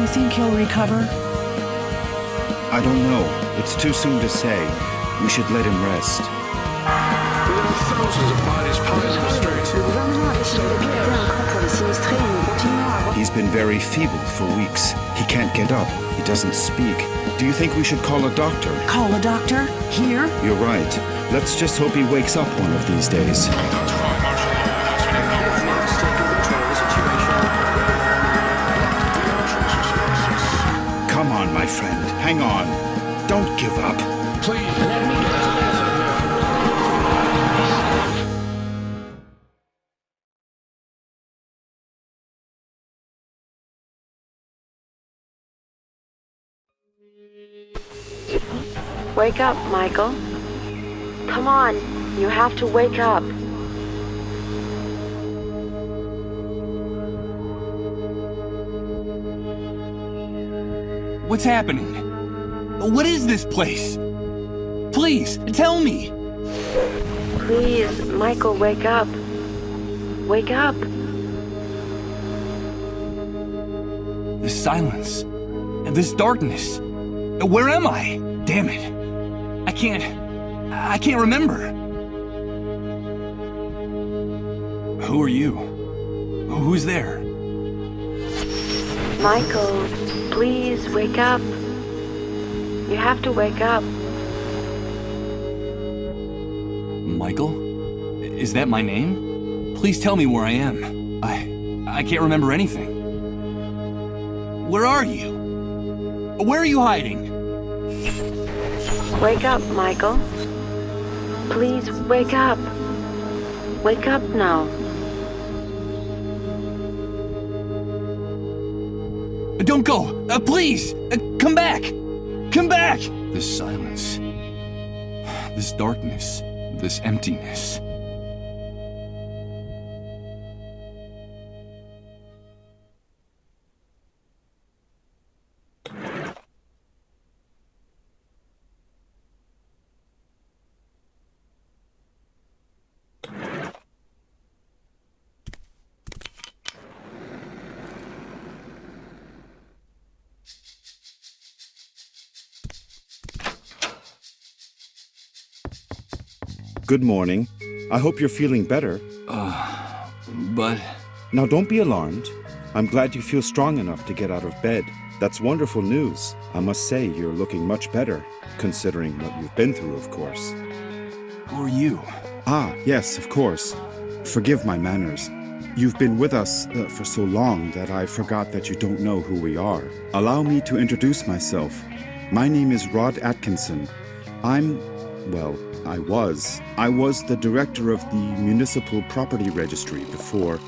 you think he'll recover? I don't know. It's too soon to say. We should let him rest. There are thousands of bodies piled in the streets. He's been very feeble for weeks. He can't get up. He doesn't speak. Do you think we should call a doctor? Call a doctor? Here? You're right. Let's just hope he wakes up one of these days. Come on, my friend. Hang on. Don't give up. Please, let me get out of here. Wake up, Michael. Come on, you have to wake up. What's happening? What is this place? Please, tell me! Please, Michael, wake up. Wake up. This silence, and this darkness. Where am I? Damn it. I can't remember. Who are you? Who's there? Michael, please wake up. You have to wake up. Michael? Is that my name? Please tell me where I am. I can't remember anything. Where are you? Where are you hiding? Wake up, Michael. Please wake up. Wake up now. Don't go! Please! Come back! Come back! This silence. This darkness. This emptiness. Good morning. I hope you're feeling better. But... Now don't be alarmed. I'm glad you feel strong enough to get out of bed. That's wonderful news. I must say you're looking much better, considering what you've been through, of course. Who are you? Ah, yes, of course. Forgive my manners. You've been with us for so long that I forgot that you don't know who we are. Allow me to introduce myself. My name is Rod Atkinson. I was the director of the Municipal Property Registry before,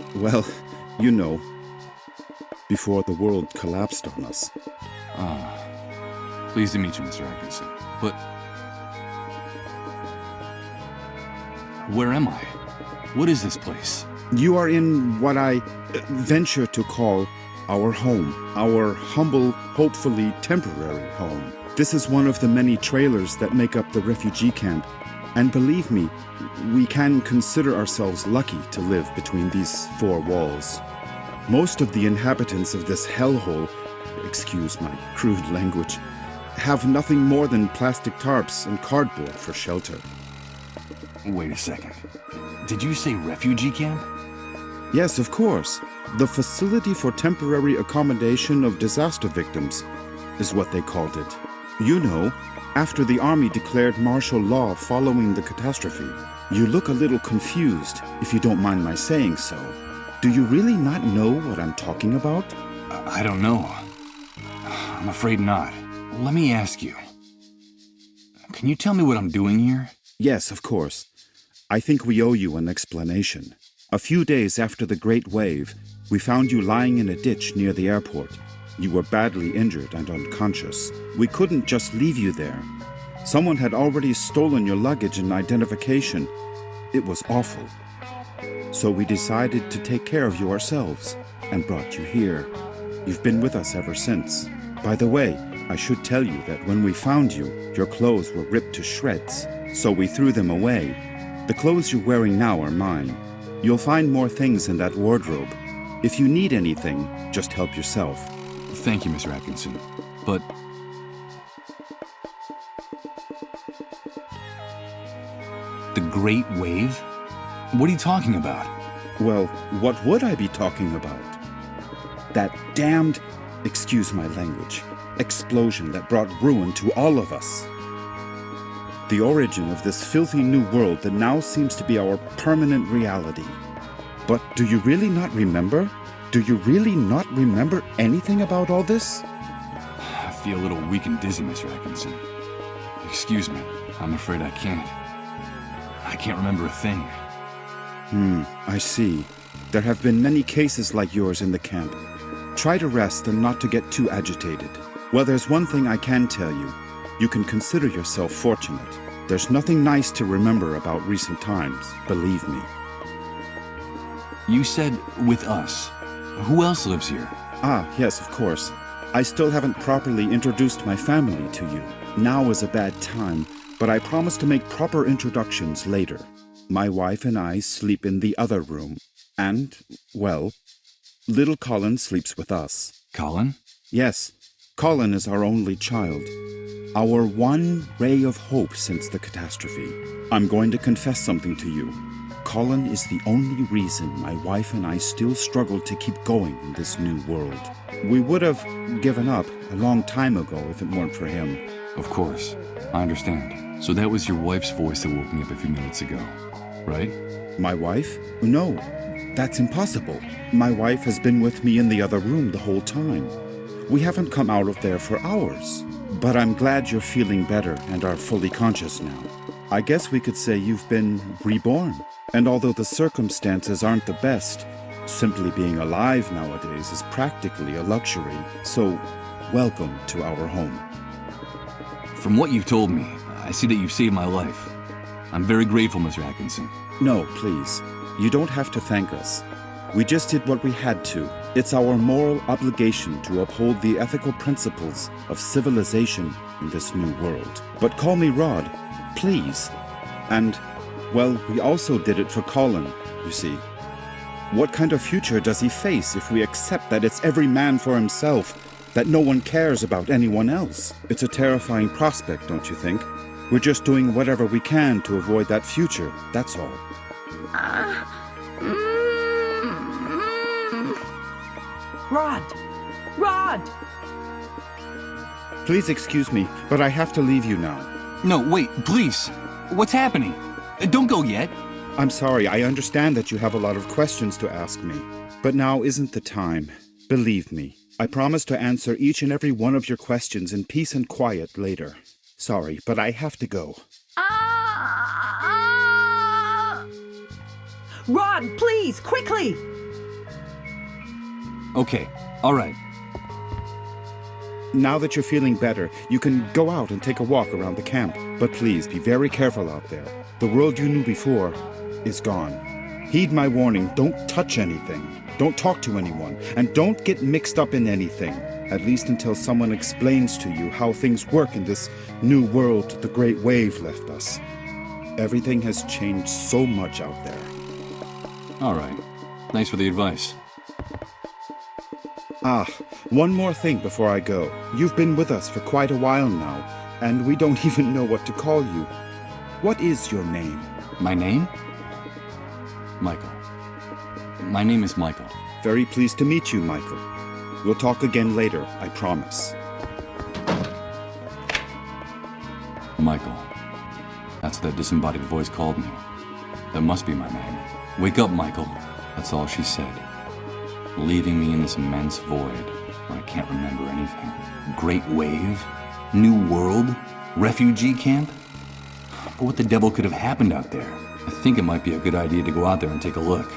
before the world collapsed on us. Pleased to meet you, Mr. Atkinson. But... where am I? What is this place? You are in what I venture to call our home. Our humble, hopefully temporary home. This is one of the many trailers that make up the refugee camp. And believe me, we can consider ourselves lucky to live between these four walls. Most of the inhabitants of this hellhole, excuse my crude language, have nothing more than plastic tarps and cardboard for shelter. Wait a second. Did you say refugee camp? Yes, of course. The Facility for Temporary Accommodation of Disaster Victims is what they called it. You know, after the army declared martial law following the catastrophe. You look a little confused, if you don't mind my saying so. Do you really not know what I'm talking about? I don't know. I'm afraid not. Let me ask you. Can you tell me what I'm doing here? Yes, of course. I think we owe you an explanation. A few days after the Great Wave, we found you lying in a ditch near the airport. You were badly injured and unconscious. We couldn't just leave you there. Someone had already stolen your luggage and identification. It was awful. So we decided to take care of you ourselves and brought you here. You've been with us ever since. By the way, I should tell you that when we found you, your clothes were ripped to shreds, so we threw them away. The clothes you're wearing now are mine. You'll find more things in that wardrobe. If you need anything, just help yourself. Thank you, Mr. Atkinson. But... The Great Wave? What are you talking about? Well, what would I be talking about? That damned, excuse my language, explosion that brought ruin to all of us. The origin of this filthy new world that now seems to be our permanent reality. But do you really not remember? Do you really not remember anything about all this? I feel a little weak and dizzy, Mr. Atkinson. Excuse me, I'm afraid I can't. I can't remember a thing. I see. There have been many cases like yours in the camp. Try to rest and not to get too agitated. Well, there's one thing I can tell you. You can consider yourself fortunate. There's nothing nice to remember about recent times, believe me. You said with us. Who else lives here? Ah, yes, of course. I still haven't properly introduced my family to you. Now is a bad time, but I promise to make proper introductions later. My wife and I sleep in the other room. And, well, little Colin sleeps with us. Colin? Yes, Colin is our only child. Our one ray of hope since the catastrophe. I'm going to confess something to you. Colin is the only reason my wife and I still struggle to keep going in this new world. We would have given up a long time ago if it weren't for him. Of course. I understand. So that was your wife's voice that woke me up a few minutes ago, right? My wife? No, that's impossible. My wife has been with me in the other room the whole time. We haven't come out of there for hours. But I'm glad you're feeling better and are fully conscious now. I guess we could say you've been reborn. And although the circumstances aren't the best, simply being alive nowadays is practically a luxury. So, welcome to our home. From what you've told me, I see that you've saved my life. I'm very grateful, Mr. Atkinson. No, please. You don't have to thank us. We just did what we had to. It's our moral obligation to uphold the ethical principles of civilization in this new world. But call me Rod, please. And, well, we also did it for Colin, you see. What kind of future does he face if we accept that it's every man for himself, that no one cares about anyone else? It's a terrifying prospect, don't you think? We're just doing whatever we can to avoid that future, that's all. Rod! Rod! Please excuse me, but I have to leave you now. No, wait, please. What's happening? Don't go yet. I'm sorry, I understand that you have a lot of questions to ask me. But now isn't the time. Believe me, I promise to answer each and every one of your questions in peace and quiet later. Sorry, but I have to go. Rod, please, quickly! Okay, all right. Now that you're feeling better, you can go out and take a walk around the camp. But please, be very careful out there. The world you knew before is gone. Heed my warning, don't touch anything. Don't talk to anyone, and don't get mixed up in anything. At least until someone explains to you how things work in this new world the Great Wave left us. Everything has changed so much out there. All right. Thanks for the advice. Ah, one more thing before I go. You've been with us for quite a while now, and we don't even know what to call you. What is your name? My name? Michael. My name is Michael. Very pleased to meet you, Michael. We'll talk again later, I promise. Michael. That's what that disembodied voice called me. That must be my name. Wake up, Michael. That's all she said. Leaving me in this immense void where I can't remember anything. Great Wave? New World? Refugee camp? But what the devil could have happened out there? I think it might be a good idea to go out there and take a look.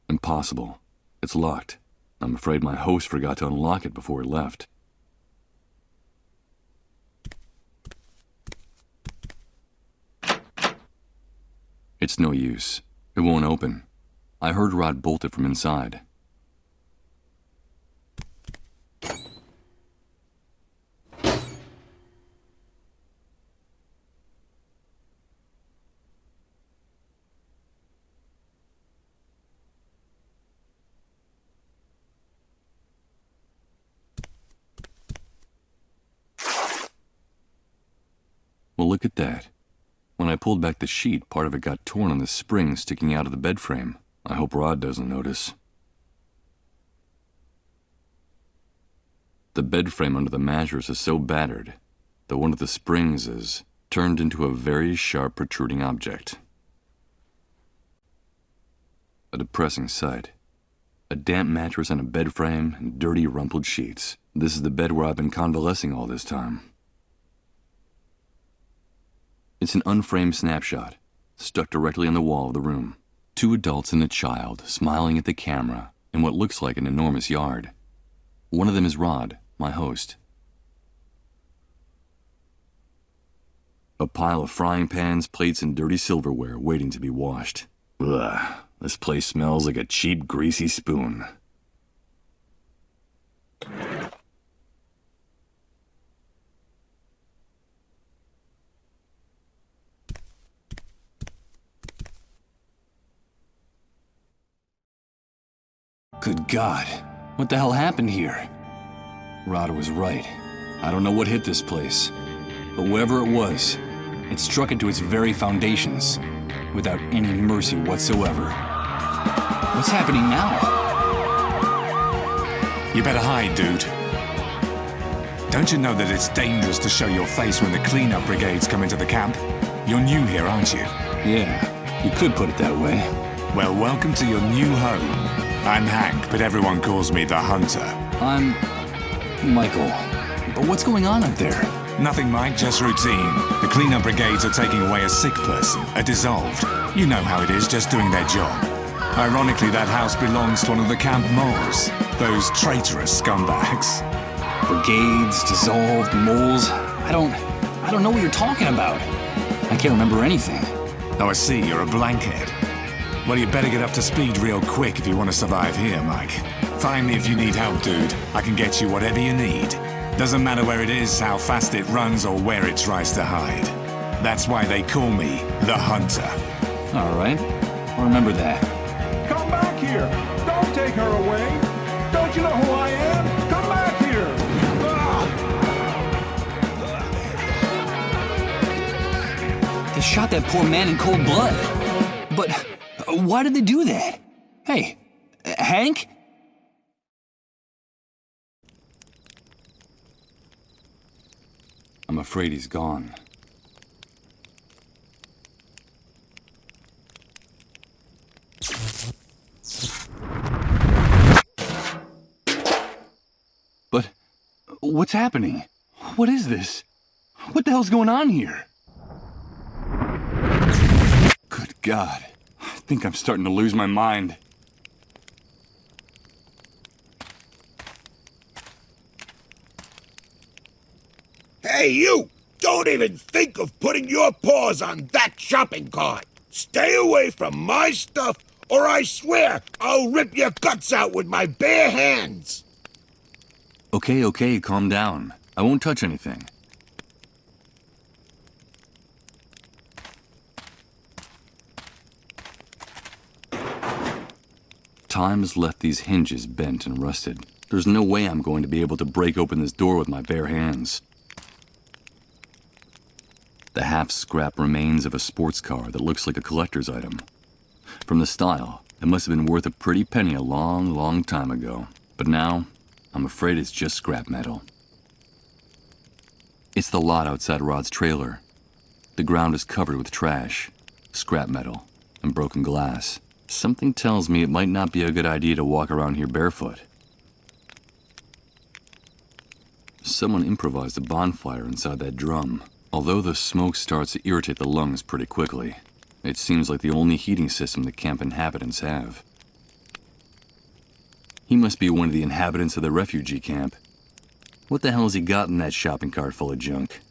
Impossible. It's locked. I'm afraid my host forgot to unlock it before he left. It's no use. It won't open. I heard Rod bolt it from inside. Well, look at that. When I pulled back the sheet, part of it got torn on the spring sticking out of the bed frame. I hope Rod doesn't notice. The bed frame under the mattress is so battered that one of the springs is turned into a very sharp protruding object. A depressing sight. A damp mattress on a bed frame and dirty, rumpled sheets. This is the bed where I've been convalescing all this time. It's an unframed snapshot, stuck directly on the wall of the room. 2 adults and a child smiling at the camera in what looks like an enormous yard. One of them is Rod, my host. A pile of frying pans, plates, and dirty silverware waiting to be washed. Ugh, this place smells like a cheap, greasy spoon. Good God, what the hell happened here? Rod was right. I don't know what hit this place, but whatever it was, it struck into its very foundations, without any mercy whatsoever. What's happening now? You better hide, dude. Don't you know that it's dangerous to show your face when the cleanup brigades come into the camp? You're new here, aren't you? Yeah, you could put it that way. Well, welcome to your new home. I'm Hank, but everyone calls me the Hunter. I'm Michael. But what's going on up there? Nothing, Mike, just routine. The cleanup brigades are taking away a sick person, a dissolved. You know how it is, just doing their job. Ironically, that house belongs to one of the camp moles. Those traitorous scumbags. Brigades, dissolved, moles. I don't know what you're talking about. I can't remember anything. Oh, I see, you're a blankhead. Well, you better get up to speed real quick if you want to survive here, Mike. Find me if you need help, dude. I can get you whatever you need. Doesn't matter where it is, how fast it runs, or where it tries to hide. That's why they call me the Hunter. All right, I'll remember that. Come back here! Don't take her away! Don't you know who I am? Come back here! They shot that poor man in cold blood. But why did they do that? Hey, Hank? I'm afraid he's gone. But what's happening? What is this? What the hell's going on here? Good God. I think I'm starting to lose my mind. Hey, you! Don't even think of putting your paws on that shopping cart! Stay away from my stuff, or I swear I'll rip your guts out with my bare hands! Okay, calm down. I won't touch anything. Time has left these hinges bent and rusted. There's no way I'm going to be able to break open this door with my bare hands. The half-scrap remains of a sports car that looks like a collector's item. From the style, it must have been worth a pretty penny a long, long time ago. But now, I'm afraid it's just scrap metal. It's the lot outside Rod's trailer. The ground is covered with trash, scrap metal, and broken glass. Something tells me it might not be a good idea to walk around here barefoot. Someone improvised a bonfire inside that drum. Although the smoke starts to irritate the lungs pretty quickly, it seems like the only heating system the camp inhabitants have. He must be one of the inhabitants of the refugee camp. What the hell has he got in that shopping cart full of junk?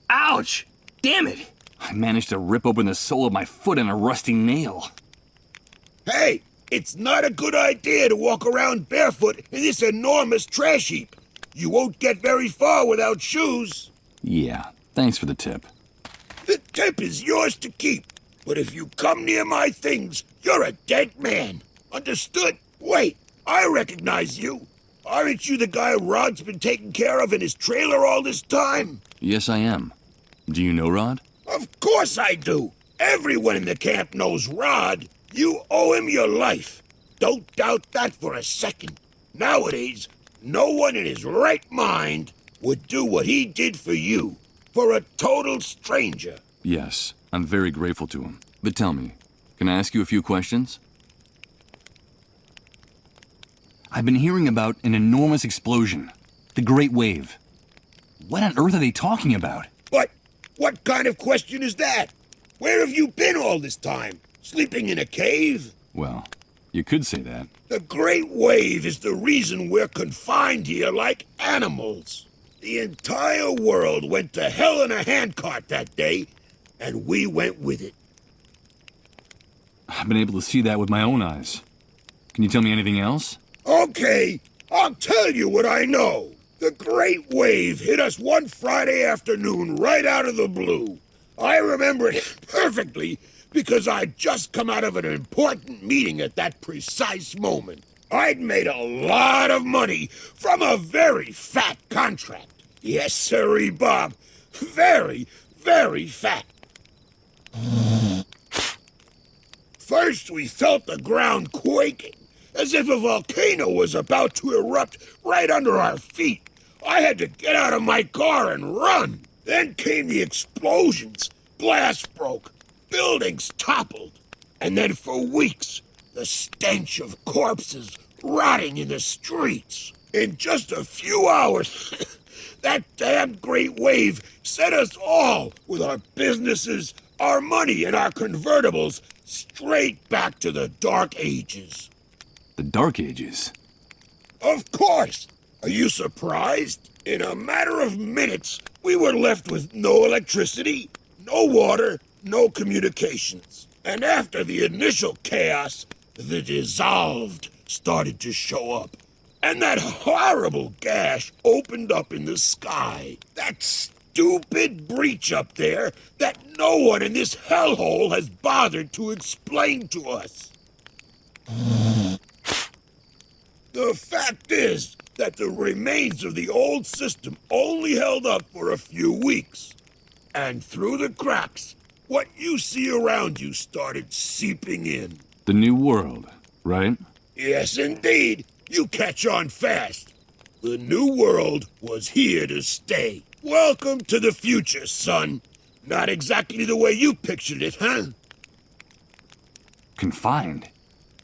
Ouch! Damn it! I managed to rip open the sole of my foot in a rusty nail. Hey! It's not a good idea to walk around barefoot in this enormous trash heap. You won't get very far without shoes. Yeah, thanks for the tip. The tip is yours to keep. But if you come near my things, you're a dead man. Understood? Wait, I recognize you. Aren't you the guy Rod's been taking care of in his trailer all this time? Yes, I am. Do you know Rod? Of course I do. Everyone in the camp knows Rod. You owe him your life. Don't doubt that for a second. Nowadays, no one in his right mind would do what he did for you, for a total stranger. Yes, I'm very grateful to him. But tell me, can I ask you a few questions? I've been hearing about an enormous explosion, the Great Wave. What on earth are they talking about? What kind of question is that? Where have you been all this time? Sleeping in a cave? Well, you could say that. The Great Wave is the reason we're confined here like animals. The entire world went to hell in a handcart that day, and we went with it. I've been able to see that with my own eyes. Can you tell me anything else? Okay, I'll tell you what I know. The Great Wave hit us one Friday afternoon right out of the blue. I remember it perfectly because I'd just come out of an important meeting at that precise moment. I'd made a lot of money from a very fat contract. Yes, sirree, Bob. Very, very fat. First, we felt the ground quaking, as if a volcano was about to erupt right under our feet. I had to get out of my car and run. Then came the explosions. Glass broke. Buildings toppled. And then for weeks, the stench of corpses rotting in the streets. In just a few hours, that damn Great Wave set us all, with our businesses, our money, and our convertibles, straight back to the Dark Ages. The Dark Ages? Of course! Are you surprised? In a matter of minutes, we were left with no electricity, no water, no communications. And after the initial chaos, the dissolved started to show up. And that horrible gash opened up in the sky. That stupid breach up there that no one in this hellhole has bothered to explain to us. The fact is that the remains of the old system only held up for a few weeks. And through the cracks, what you see around you started seeping in. The New World, right? Yes, indeed. You catch on fast. The New World was here to stay. Welcome to the future, son. Not exactly the way you pictured it, huh? Confined?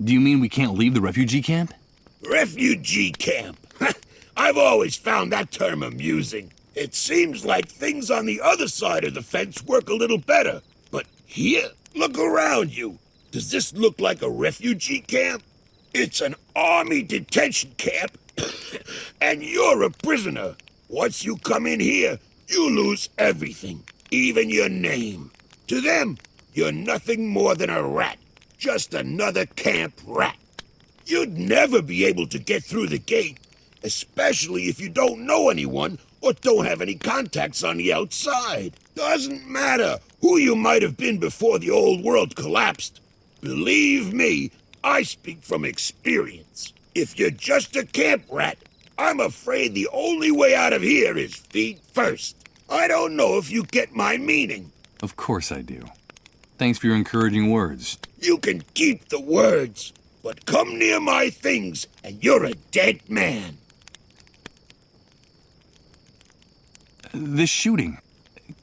Do you mean we can't leave the refugee camp? Refugee camp. I've always found that term amusing. It seems like things on the other side of the fence work a little better. But here, look around you. Does this look like a refugee camp? It's an army detention camp, and you're a prisoner. Once you come in here, you lose everything, even your name. To them, you're nothing more than a rat, just another camp rat. You'd never be able to get through the gate, especially if you don't know anyone or don't have any contacts on the outside. Doesn't matter who you might have been before the old world collapsed. Believe me, I speak from experience. If you're just a camp rat, I'm afraid the only way out of here is feet first. I don't know if you get my meaning. Of course I do. Thanks for your encouraging words. You can keep the words, but come near my things and you're a dead man. This shooting.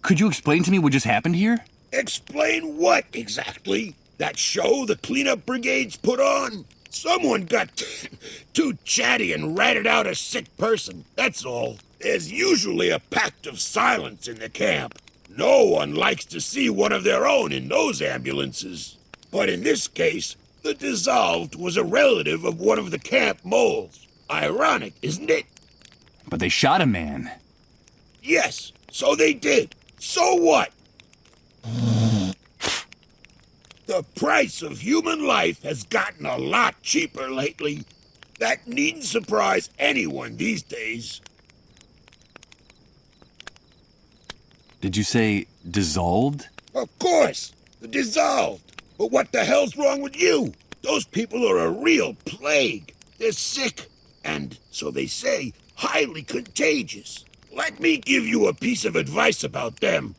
Could you explain to me what just happened here? Explain what exactly? That show the cleanup brigades put on? Someone got too chatty and ratted out a sick person, that's all. There's usually a pact of silence in the camp. No one likes to see one of their own in those ambulances. But in this case, the dissolved was a relative of one of the camp moles. Ironic, isn't it? But they shot a man. Yes, so they did. So what? The price of human life has gotten a lot cheaper lately. That needn't surprise anyone these days. Did you say dissolved? Of course, the dissolved. But what the hell's wrong with you? Those people are a real plague. They're sick, and, so they say, highly contagious. Let me give you a piece of advice about them.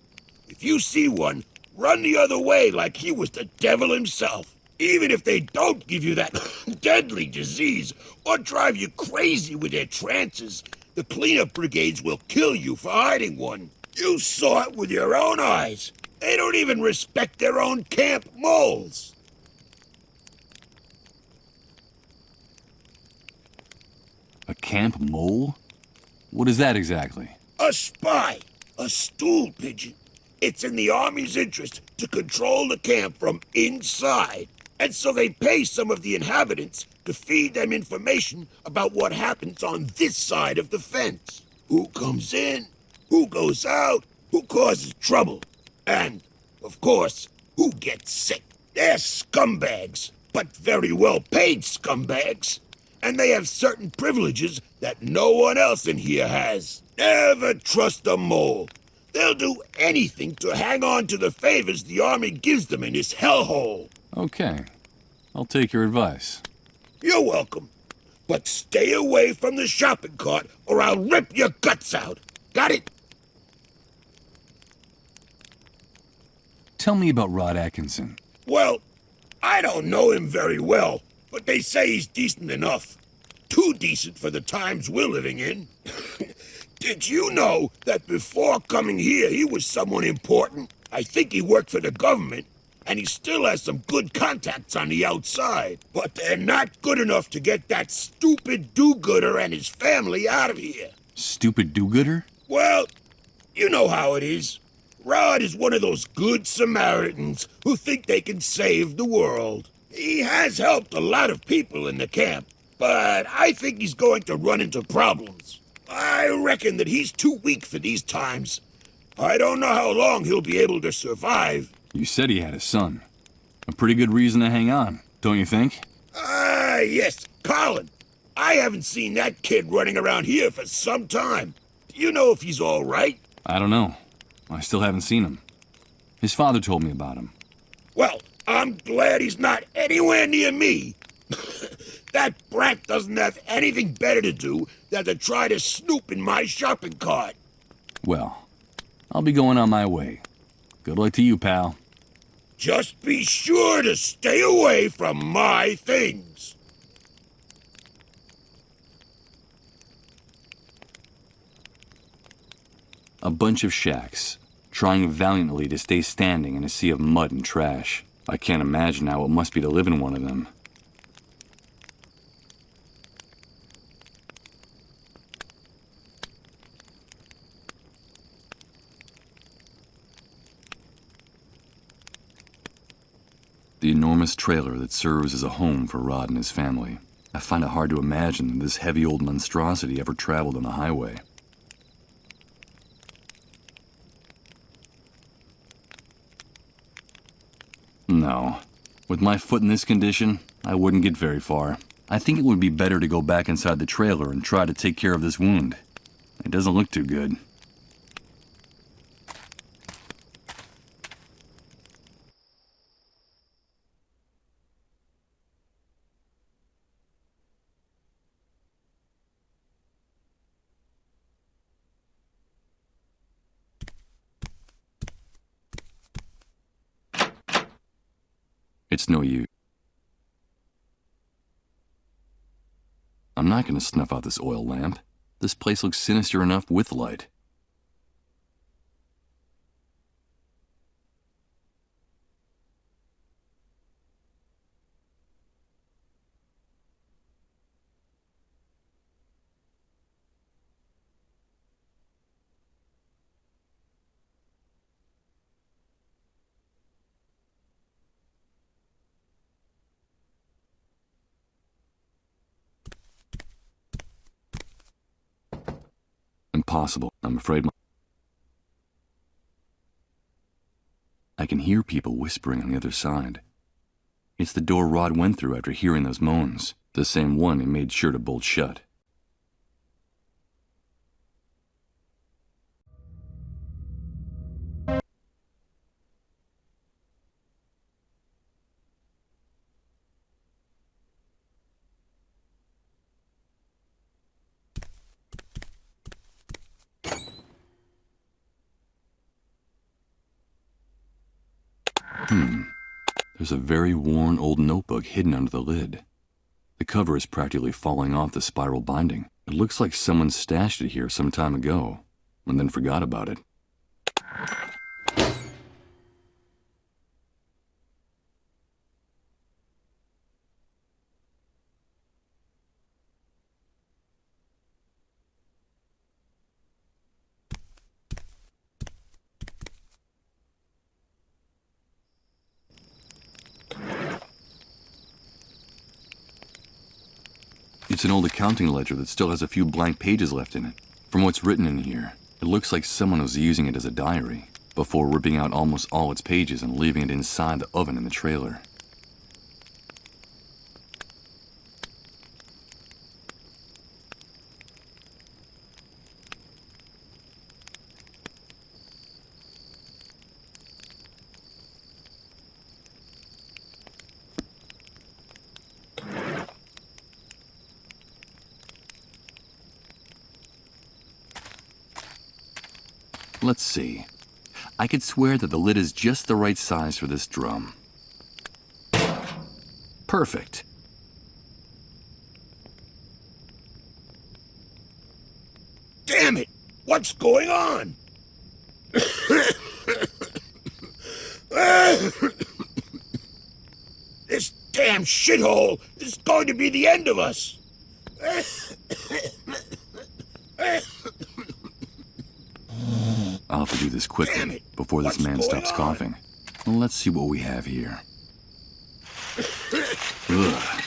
If you see one, run the other way like he was the devil himself. Even if they don't give you that deadly disease or drive you crazy with their trances, the cleanup brigades will kill you for hiding one. You saw it with your own eyes. They don't even respect their own camp moles. A camp mole? What is that exactly? A spy. A stool pigeon. It's in the Army's interest to control the camp from inside. And so they pay some of the inhabitants to feed them information about what happens on this side of the fence. Who comes in, who goes out, who causes trouble, and, of course, who gets sick. They're scumbags, but very well-paid scumbags. And they have certain privileges that no one else in here has. Never trust a mole. They'll do anything to hang on to the favors the Army gives them in this hellhole. Okay. I'll take your advice. You're welcome. But stay away from the shopping cart or I'll rip your guts out. Got it? Tell me about Rod Atkinson. Well, I don't know him very well, but they say he's decent enough. Too decent for the times we're living in. Did you know that before coming here he was someone important? I think he worked for the government, and he still has some good contacts on the outside. But they're not good enough to get that stupid do-gooder and his family out of here. Stupid do-gooder? Well, you know how it is. Rod is one of those good Samaritans who think they can save the world. He has helped a lot of people in the camp, but I think he's going to run into problems. I reckon that he's too weak for these times. I don't know how long he'll be able to survive. You said he had a son. A pretty good reason to hang on, don't you think? Yes, Colin. I haven't seen that kid running around here for some time. Do you know if he's all right? I don't know. I still haven't seen him. His father told me about him. Well, I'm glad he's not anywhere near me. That brat doesn't have anything better to do than to try to snoop in my shopping cart. Well, I'll be going on my way. Good luck to you, pal. Just be sure to stay away from my things. A bunch of shacks, trying valiantly to stay standing in a sea of mud and trash. I can't imagine how it must be to live in one of them. The enormous trailer that serves as a home for Rod and his family. I find it hard to imagine that this heavy old monstrosity ever traveled on the highway. No. With my foot in this condition, I wouldn't get very far. I think it would be better to go back inside the trailer and try to take care of this wound. It doesn't look too good. It's no use. I'm not going to snuff out this oil lamp. This place looks sinister enough with light. Impossible. I'm afraid I can hear people whispering on the other side. It's the door Rod went through after hearing those moans, the same one he made sure to bolt shut. There's a very worn old notebook hidden under the lid. The cover is practically falling off the spiral binding. It looks like someone stashed it here some time ago, and then forgot about it. It's an old accounting ledger that still has a few blank pages left in it. From what's written in here, it looks like someone was using it as a diary before ripping out almost all its pages and leaving it inside the oven in the trailer. Let's see. I could swear that the lid is just the right size for this drum. Perfect. Damn it! What's going on? This damn shithole is going to be the end of us. I'll have to do this quickly before this man stops coughing. Well, let's see what we have here. Ugh.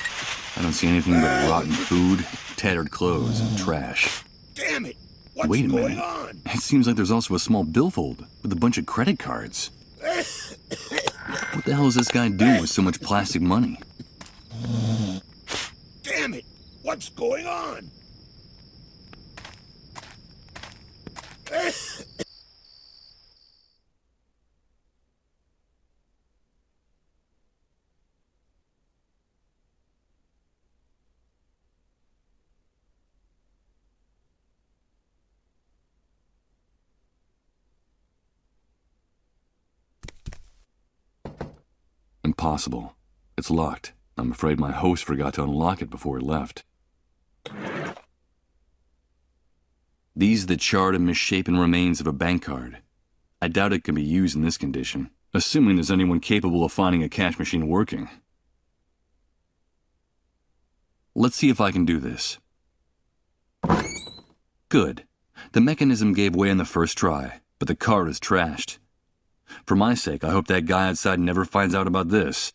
I don't see anything but rotten food, tattered clothes, and trash. Damn it! What's Wait a going minute. on? It seems like there's also a small billfold with a bunch of credit cards. What the hell is this guy doing with so much plastic money? Damn it! What's going on? Impossible. It's locked. I'm afraid my host forgot to unlock it before he left. These are the charred and misshapen remains of a bank card. I doubt it can be used in this condition, assuming there's anyone capable of finding a cash machine working. Let's see if I can do this. Good. The mechanism gave way on the first try, but the card is trashed. For my sake, I hope that guy outside never finds out about this.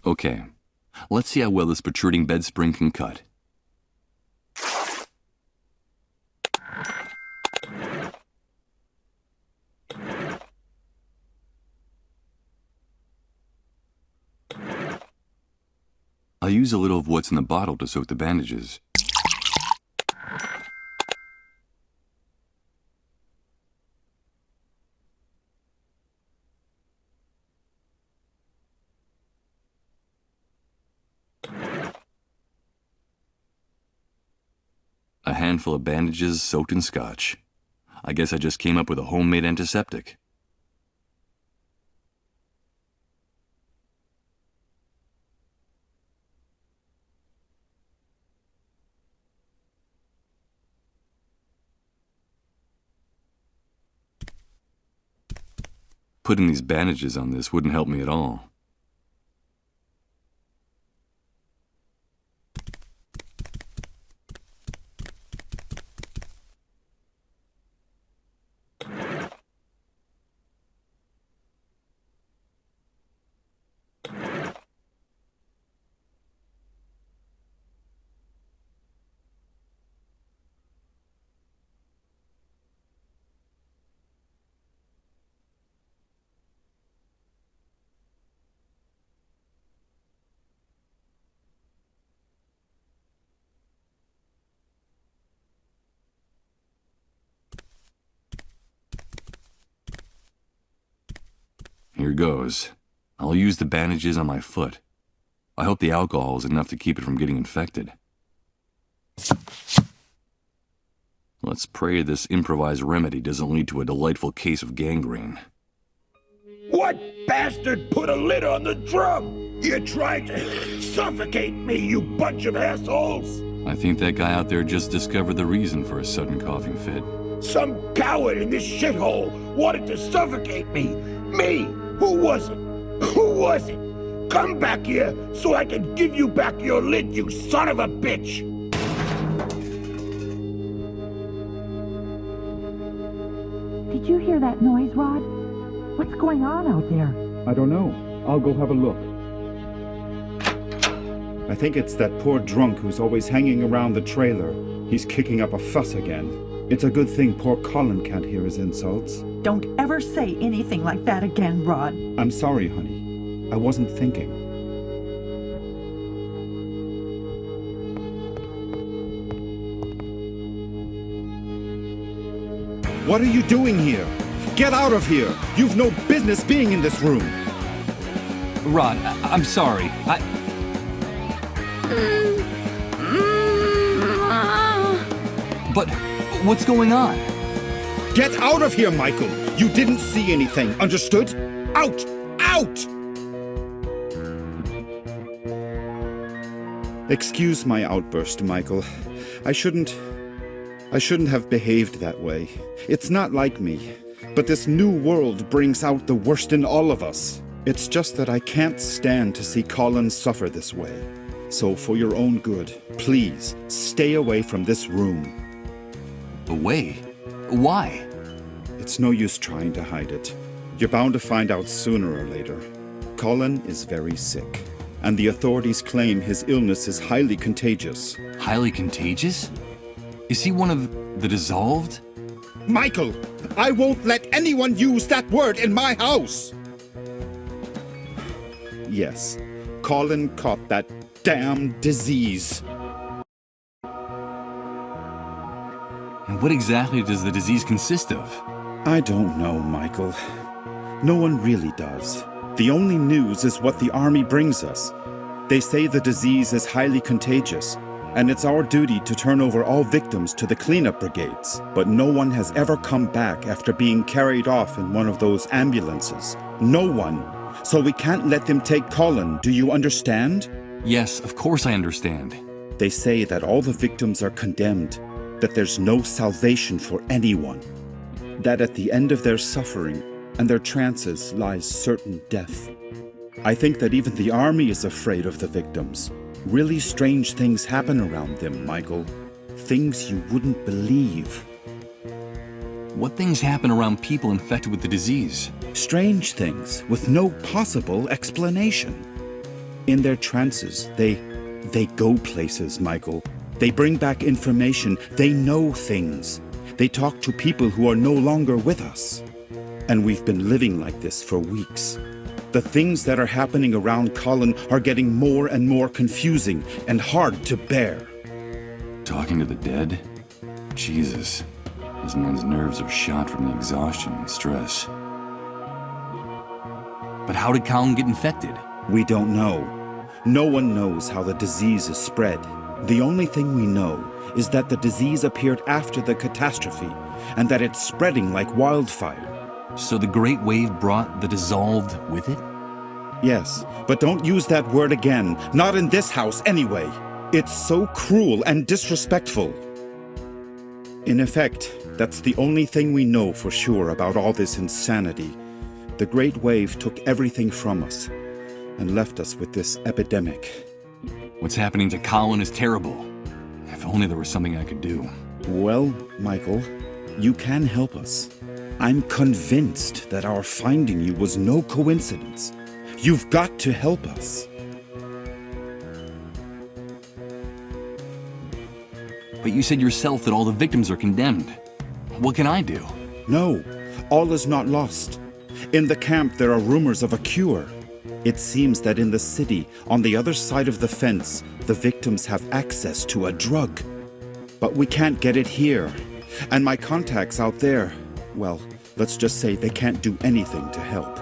Okay, let's see how well this protruding bed spring can cut. I'll use a little of what's in the bottle to soak the bandages. A handful of bandages soaked in scotch. I guess I just came up with a homemade antiseptic. Putting these bandages on this wouldn't help me at all. Here goes. I'll use the bandages on my foot. I hope the alcohol is enough to keep it from getting infected. Let's pray this improvised remedy doesn't lead to a delightful case of gangrene. What bastard put a lid on the drum? You tried to suffocate me, you bunch of assholes! I think that guy out there just discovered the reason for a sudden coughing fit. Some coward in this shithole wanted to suffocate me! Me! Who was it? Who was it? Come back here so I can give you back your lid, you son of a bitch! Did you hear that noise, Rod? What's going on out there? I don't know. I'll go have a look. I think it's that poor drunk who's always hanging around the trailer. He's kicking up a fuss again. It's a good thing poor Colin can't hear his insults. Don't ever say anything like that again, Rod. I'm sorry, honey. I wasn't thinking. What are you doing here? Get out of here! You've no business being in this room! Rod, I'm sorry. But what's going on? Get out of here, Michael! You didn't see anything, understood? Out! Out! Excuse my outburst, Michael. I shouldn't have behaved that way. It's not like me. But this new world brings out the worst in all of us. It's just that I can't stand to see Colin suffer this way. So for your own good, please, stay away from this room. Away? Why? It's no use trying to hide it. You're bound to find out sooner or later. Colin is very sick, and the authorities claim his illness is highly contagious. Highly contagious? Is he one of the dissolved? Michael, I won't let anyone use that word in my house! Yes, Colin caught that damn disease. And what exactly does the disease consist of? I don't know, Michael. No one really does. The only news is what the army brings us. They say the disease is highly contagious, and it's our duty to turn over all victims to the cleanup brigades. But no one has ever come back after being carried off in one of those ambulances. No one. So we can't let them take Colin, do you understand? Yes, of course I understand. They say that all the victims are condemned, that there's no salvation for anyone, that at the end of their suffering and their trances lies certain death. I think that even the army is afraid of the victims. Really strange things happen around them, Michael. Things you wouldn't believe. What things happen around people infected with the disease? Strange things with no possible explanation. In their trances, they go places, Michael. They bring back information. They know things. They talk to people who are no longer with us. And we've been living like this for weeks. The things that are happening around Colin are getting more and more confusing and hard to bear. Talking to the dead? Jesus. This man's nerves are shot from the exhaustion and stress. But how did Colin get infected? We don't know. No one knows how the disease is spread. The only thing we know is that the disease appeared after the catastrophe, and that it's spreading like wildfire. So the Great Wave brought the dissolved with it? Yes, but don't use that word again. Not in this house, anyway. It's so cruel and disrespectful. In effect, that's the only thing we know for sure about all this insanity. The Great Wave took everything from us and left us with this epidemic. What's happening to Colin is terrible. If only there was something I could do. Well, Michael, you can help us. I'm convinced that our finding you was no coincidence. You've got to help us. But you said yourself that all the victims are condemned. What can I do? No, all is not lost. In the camp, there are rumors of a cure. It seems that in the city, on the other side of the fence, the victims have access to a drug. But we can't get it here. And my contacts out there, well, let's just say they can't do anything to help.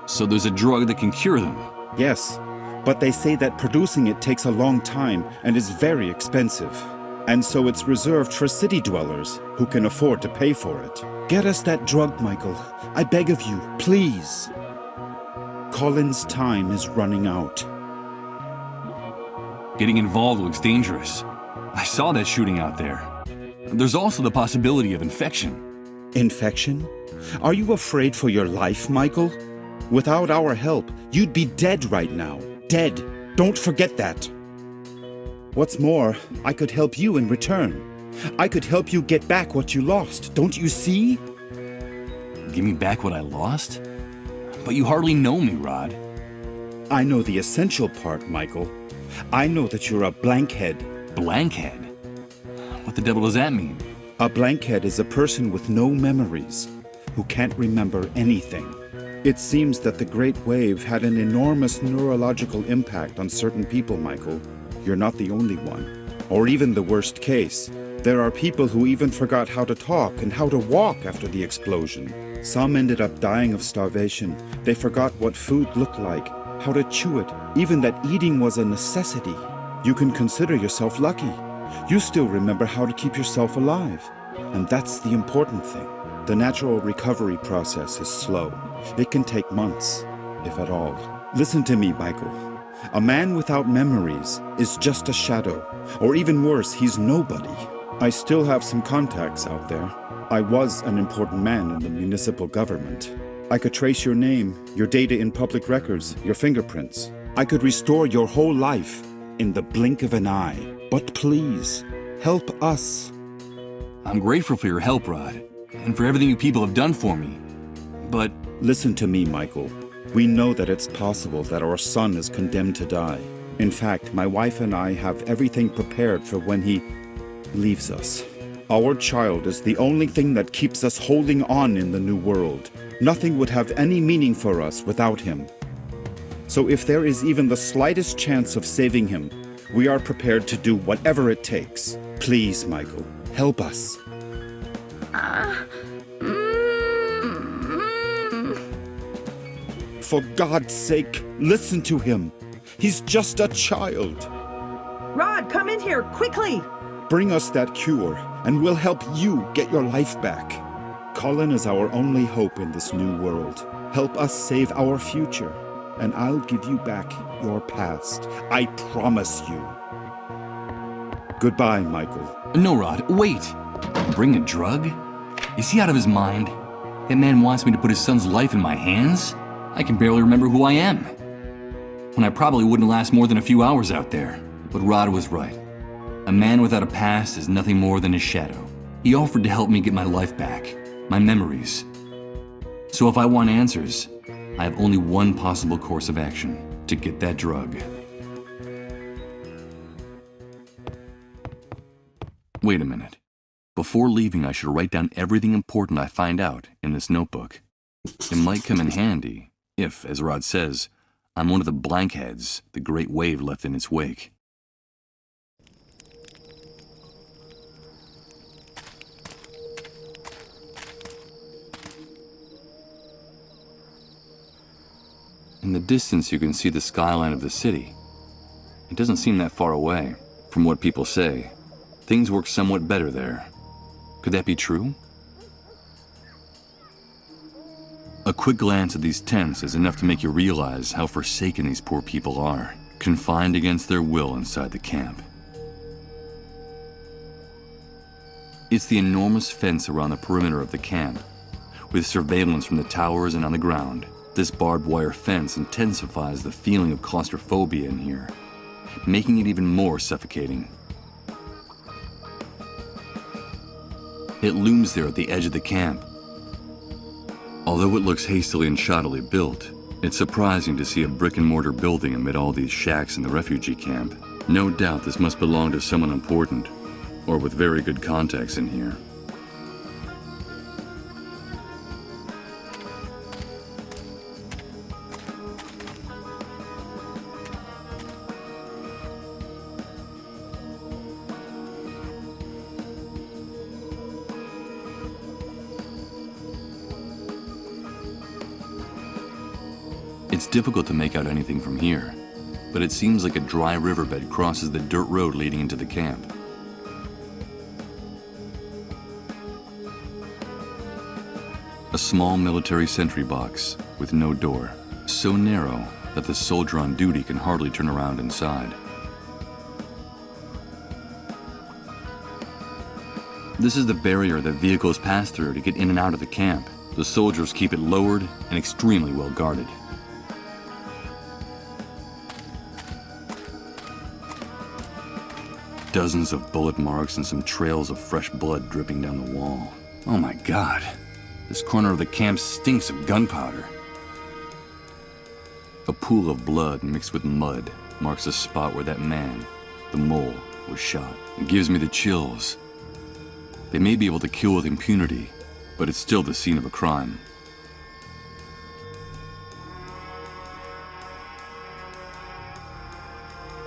So there's a drug that can cure them? Yes, but they say that producing it takes a long time and is very expensive. And so it's reserved for city dwellers who can afford to pay for it. Get us that drug, Michael. I beg of you, please. Colin's time is running out. Getting involved looks dangerous. I saw that shooting out there. There's also the possibility of infection. Infection? Are you afraid for your life, Michael? Without our help, you'd be dead right now. Dead. Don't forget that. What's more, I could help you in return. I could help you get back what you lost. Don't you see? Give me back what I lost? But you hardly know me, Rod. I know the essential part, Michael. I know that you're a blankhead. Blankhead? What the devil does that mean? A blankhead is a person with no memories, who can't remember anything. It seems that the Great Wave had an enormous neurological impact on certain people, Michael. You're not the only one. Or even the worst case. There are people who even forgot how to talk and how to walk after the explosion. Some ended up dying of starvation. They forgot what food looked like, how to chew it, even that eating was a necessity. You can consider yourself lucky. You still remember how to keep yourself alive. And that's the important thing. The natural recovery process is slow. It can take months, if at all. Listen to me, Michael. A man without memories is just a shadow, or even worse, he's nobody. I still have some contacts out there. I was an important man in the municipal government. I could trace your name, your data in public records, your fingerprints. I could restore your whole life in the blink of an eye. But please, help us. I'm grateful for your help, Rod, and for everything you people have done for me. But listen to me, Michael. We know that it's possible that our son is condemned to die. In fact, my wife and I have everything prepared for when he leaves us. Our child is the only thing that keeps us holding on in the new world. Nothing would have any meaning for us without him. So if there is even the slightest chance of saving him, we are prepared to do whatever it takes. Please, Michael, help us. For God's sake, listen to him. He's just a child. Rod, come in here, quickly! Bring us that cure, and we'll help you get your life back. Colin is our only hope in this new world. Help us save our future, and I'll give you back your past. I promise you. Goodbye, Michael. no, Rod, wait. Bring a drug? Is he out of his mind? That man wants me to put his son's life in my hands? I can barely remember who I am. And I probably wouldn't last more than a few hours out there. But Rod was right. A man without a past is nothing more than his shadow. He offered to help me get my life back, my memories. So if I want answers, I have only one possible course of action: to get that drug. Wait a minute. Before leaving, I should write down everything important I find out in this notebook. It might come in handy if, as Rod says, I'm one of the blankheads the Great Wave left in its wake. In the distance, you can see the skyline of the city. It doesn't seem that far away. From what people say, things work somewhat better there. Could that be true? A quick glance at these tents is enough to make you realize how forsaken these poor people are, confined against their will inside the camp. It's the enormous fence around the perimeter of the camp, with surveillance from the towers and on the ground. This barbed wire fence intensifies the feeling of claustrophobia in here, making it even more suffocating. It looms there at the edge of the camp. Although it looks hastily and shoddily built, it's surprising to see a brick-and-mortar building amid all these shacks in the refugee camp. No doubt this must belong to someone important, or with very good contacts in here. It's difficult to make out anything from here, but it seems like a dry riverbed crosses the dirt road leading into the camp. A small military sentry box with no door, so narrow that the soldier on duty can hardly turn around inside. This is the barrier that vehicles pass through to get in and out of the camp. The soldiers keep it lowered and extremely well guarded. Dozens of bullet marks and some trails of fresh blood dripping down the wall. Oh my God, this corner of the camp stinks of gunpowder. A pool of blood mixed with mud marks the spot where that man, the mole, was shot. It gives me the chills. They may be able to kill with impunity, but it's still the scene of a crime.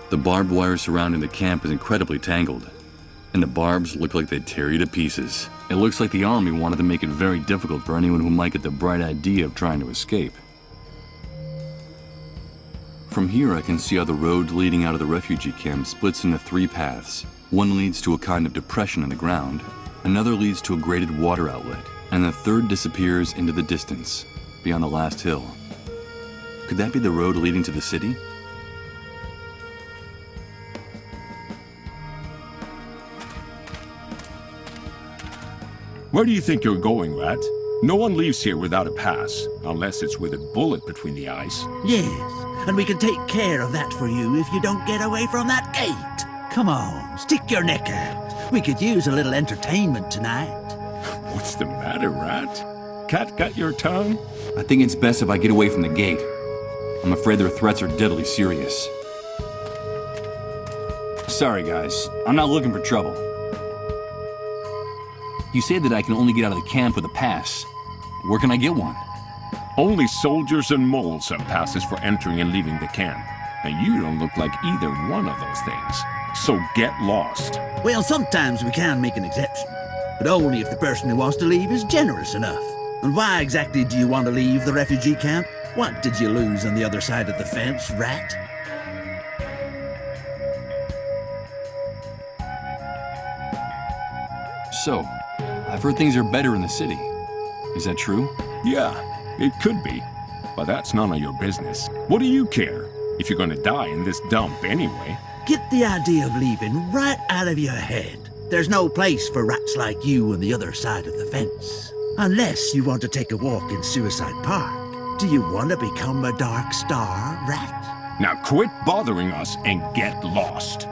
The barbed wire surrounding the camp is incredibly tangled, and the barbs look like they'd tear you to pieces. It looks like the army wanted to make it very difficult for anyone who might get the bright idea of trying to escape. From here I can see how the road leading out of the refugee camp splits into 3 paths. One leads to a kind of depression in the ground, another leads to a graded water outlet, and the third disappears into the distance, beyond the last hill. Could that be the road leading to the city? Where do you think you're going, Rat? No one leaves here without a pass, unless it's with a bullet between the eyes. Yes, and we can take care of that for you if you don't get away from that gate. Come on, stick your neck out. We could use a little entertainment tonight. What's the matter, Rat? Cat got your tongue? I think it's best if I get away from the gate. I'm afraid their threats are deadly serious. Sorry, guys. I'm not looking for trouble. You say that I can only get out of the camp with a pass. Where can I get one? Only soldiers and moles have passes for entering and leaving the camp. And you don't look like either one of those things. So get lost. Well, sometimes we can make an exception, but only if the person who wants to leave is generous enough. And why exactly do you want to leave the refugee camp? What did you lose on the other side of the fence, Rat? So, I've heard things are better in the city. Is that true? Yeah, it could be. But that's none of your business. What do you care? If you're gonna die in this dump anyway. Get the idea of leaving right out of your head. There's no place for rats like you on the other side of the fence. Unless you want to take a walk in Suicide Park. Do you want to become a Dark Star, Rat? Now quit bothering us and get lost.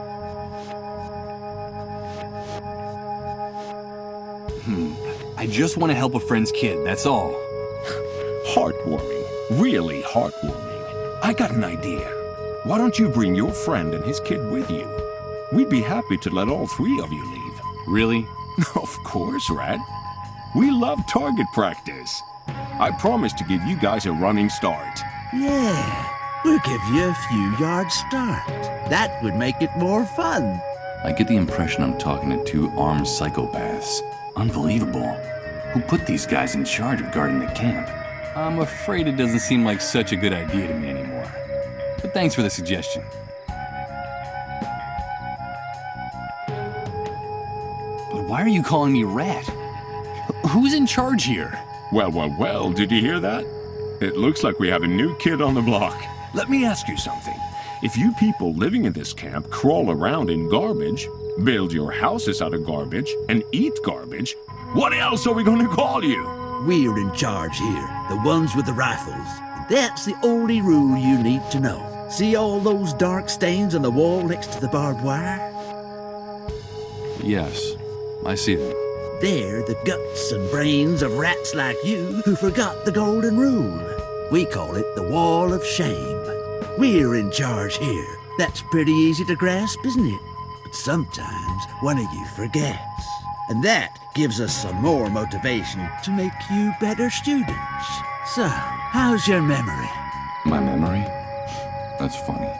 I just want to help a friend's kid, that's all. Heartwarming. Really heartwarming. I got an idea. Why don't you bring your friend and his kid with you? We'd be happy to let all 3 of you leave. Really? Of course, Rat. We love target practice. I promise to give you guys a running start. Yeah, we'll give you a few yards start. That would make it more fun. I get the impression I'm talking to 2 armed psychopaths. Unbelievable. Who put these guys in charge of guarding the camp? I'm afraid it doesn't seem like such a good idea to me anymore. But thanks for the suggestion. But why are you calling me Rat? Who's in charge here? Well, did you hear that? It looks like we have a new kid on the block. Let me ask you something. If you people living in this camp crawl around in garbage, build your houses out of garbage, and eat garbage, what else are we going to call you? We're in charge here, the ones with the rifles. That's the only rule you need to know. See all those dark stains on the wall next to the barbed wire? Yes, I see them. They're the guts and brains of rats like you who forgot the golden rule. We call it the Wall of Shame. We're in charge here. That's pretty easy to grasp, isn't it? But sometimes one of you forgets. And that gives us some more motivation to make you better students. So, how's your memory? My memory? That's funny.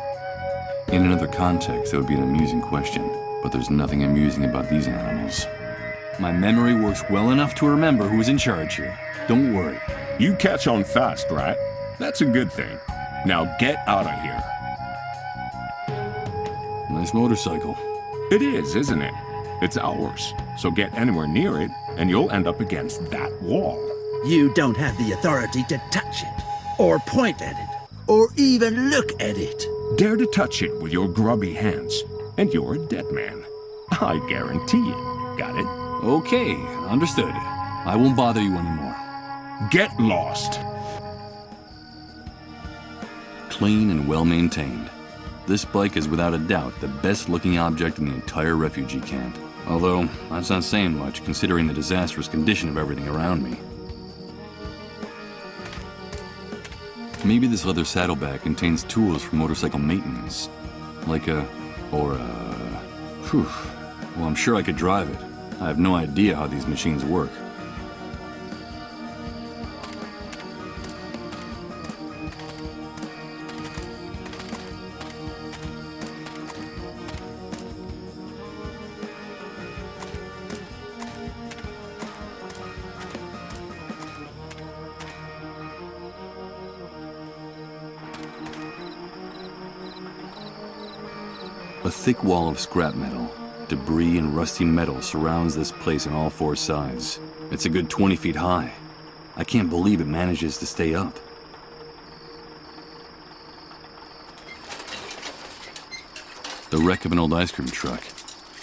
In another context, that would be an amusing question, but there's nothing amusing about these animals. My memory works well enough to remember who's in charge here. Don't worry. You catch on fast, right? That's a good thing. Now get out of here. Nice motorcycle. It is, isn't it? It's ours. So get anywhere near it, and you'll end up against that wall. You don't have the authority to touch it, or point at it, or even look at it. Dare to touch it with your grubby hands, and you're a dead man. I guarantee it. Got it? Okay, understood. I won't bother you anymore. Get lost. Clean and well-maintained. This bike is without a doubt the best-looking object in the entire refugee camp. Although, that's not saying much, considering the disastrous condition of everything around me. Maybe this leather saddlebag contains tools for motorcycle maintenance. Like well, I'm sure I could drive it. I have no idea how these machines work. A thick wall of scrap metal, debris and rusty metal surrounds this place on all four sides. It's a good 20 feet high. I can't believe it manages to stay up. The wreck of an old ice cream truck.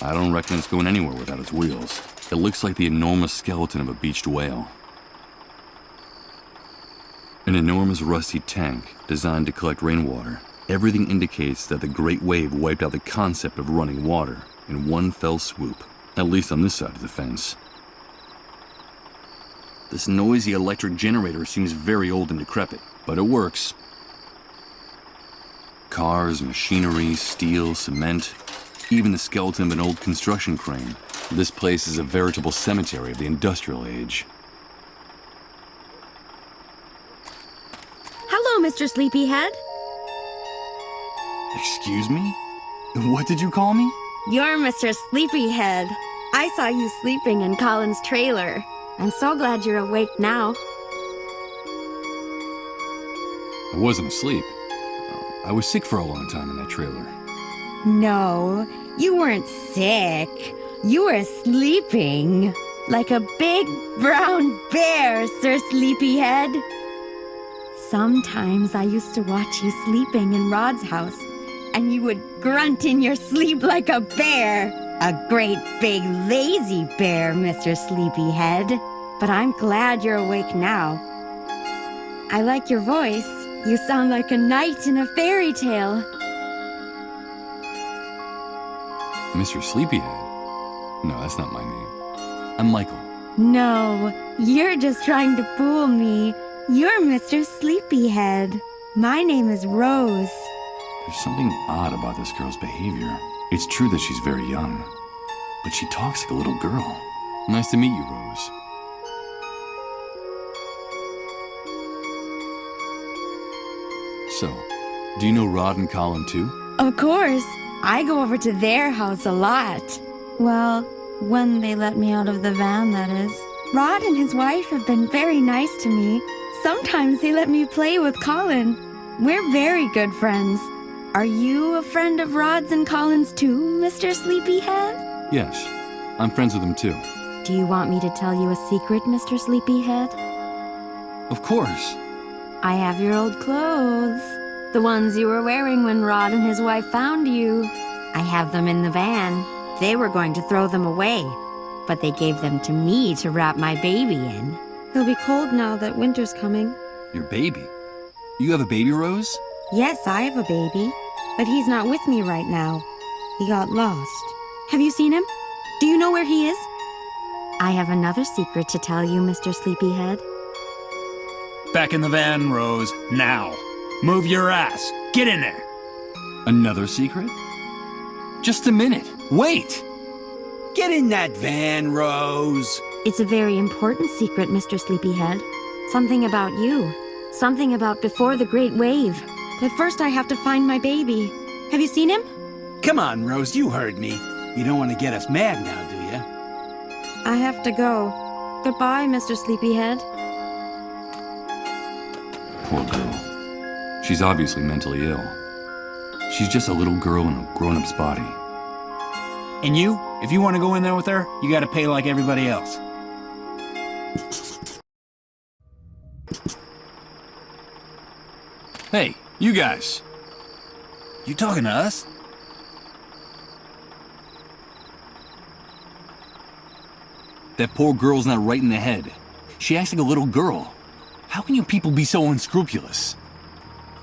I don't reckon it's going anywhere without its wheels. It looks like the enormous skeleton of a beached whale. An enormous rusty tank designed to collect rainwater. Everything indicates that the Great Wave wiped out the concept of running water in one fell swoop, at least on this side of the fence. This noisy electric generator seems very old and decrepit, but it works. Cars, machinery, steel, cement, even the skeleton of an old construction crane. This place is a veritable cemetery of the industrial age. Hello, Mr. Sleepyhead. Excuse me? What did you call me? You're Mr. Sleepyhead. I saw you sleeping in Colin's trailer. I'm so glad you're awake now. I wasn't asleep. I was sick for a long time in that trailer. No, you weren't sick. You were sleeping. Like a big brown bear, Sir Sleepyhead. Sometimes I used to watch you sleeping in Rod's house, and you would grunt in your sleep like a bear. A great big lazy bear, Mr. Sleepyhead. But I'm glad you're awake now. I like your voice. You sound like a knight in a fairy tale. Mr. Sleepyhead? No, that's not my name. I'm Michael. No, you're just trying to fool me. You're Mr. Sleepyhead. My name is Rose. There's something odd about this girl's behavior. It's true that she's very young, but she talks like a little girl. Nice to meet you, Rose. So, do you know Rod and Colin too? Of course. I go over to their house a lot. Well, when they let me out of the van, that is. Rod and his wife have been very nice to me. Sometimes they let me play with Colin. We're very good friends. Are you a friend of Rod's and Colin's too, Mr. Sleepyhead? Yes, I'm friends with them too. Do you want me to tell you a secret, Mr. Sleepyhead? Of course. I have your old clothes. The ones you were wearing when Rod and his wife found you. I have them in the van. They were going to throw them away, but they gave them to me to wrap my baby in. He'll be cold now that winter's coming. Your baby? You have a baby, Rose? Yes, I have a baby, but he's not with me right now. He got lost. Have you seen him? Do you know where he is? I have another secret to tell you, Mr. Sleepyhead. Back in the van, Rose, now. Move your ass. Get in there. Another secret? Just a minute. Wait! Get in that van, Rose. It's a very important secret, Mr. Sleepyhead. Something about you. Something about before the Great Wave. But first I have to find my baby. Have you seen him? Come on, Rose, you heard me. You don't want to get us mad now, do you? I have to go. Goodbye, Mr. Sleepyhead. Poor girl. She's obviously mentally ill. She's just a little girl in a grown-up's body. And you, if you want to go in there with her, you gotta pay like everybody else. Hey, you guys. You talking to us? That poor girl's not right in the head. She acts like a little girl. How can you people be so unscrupulous?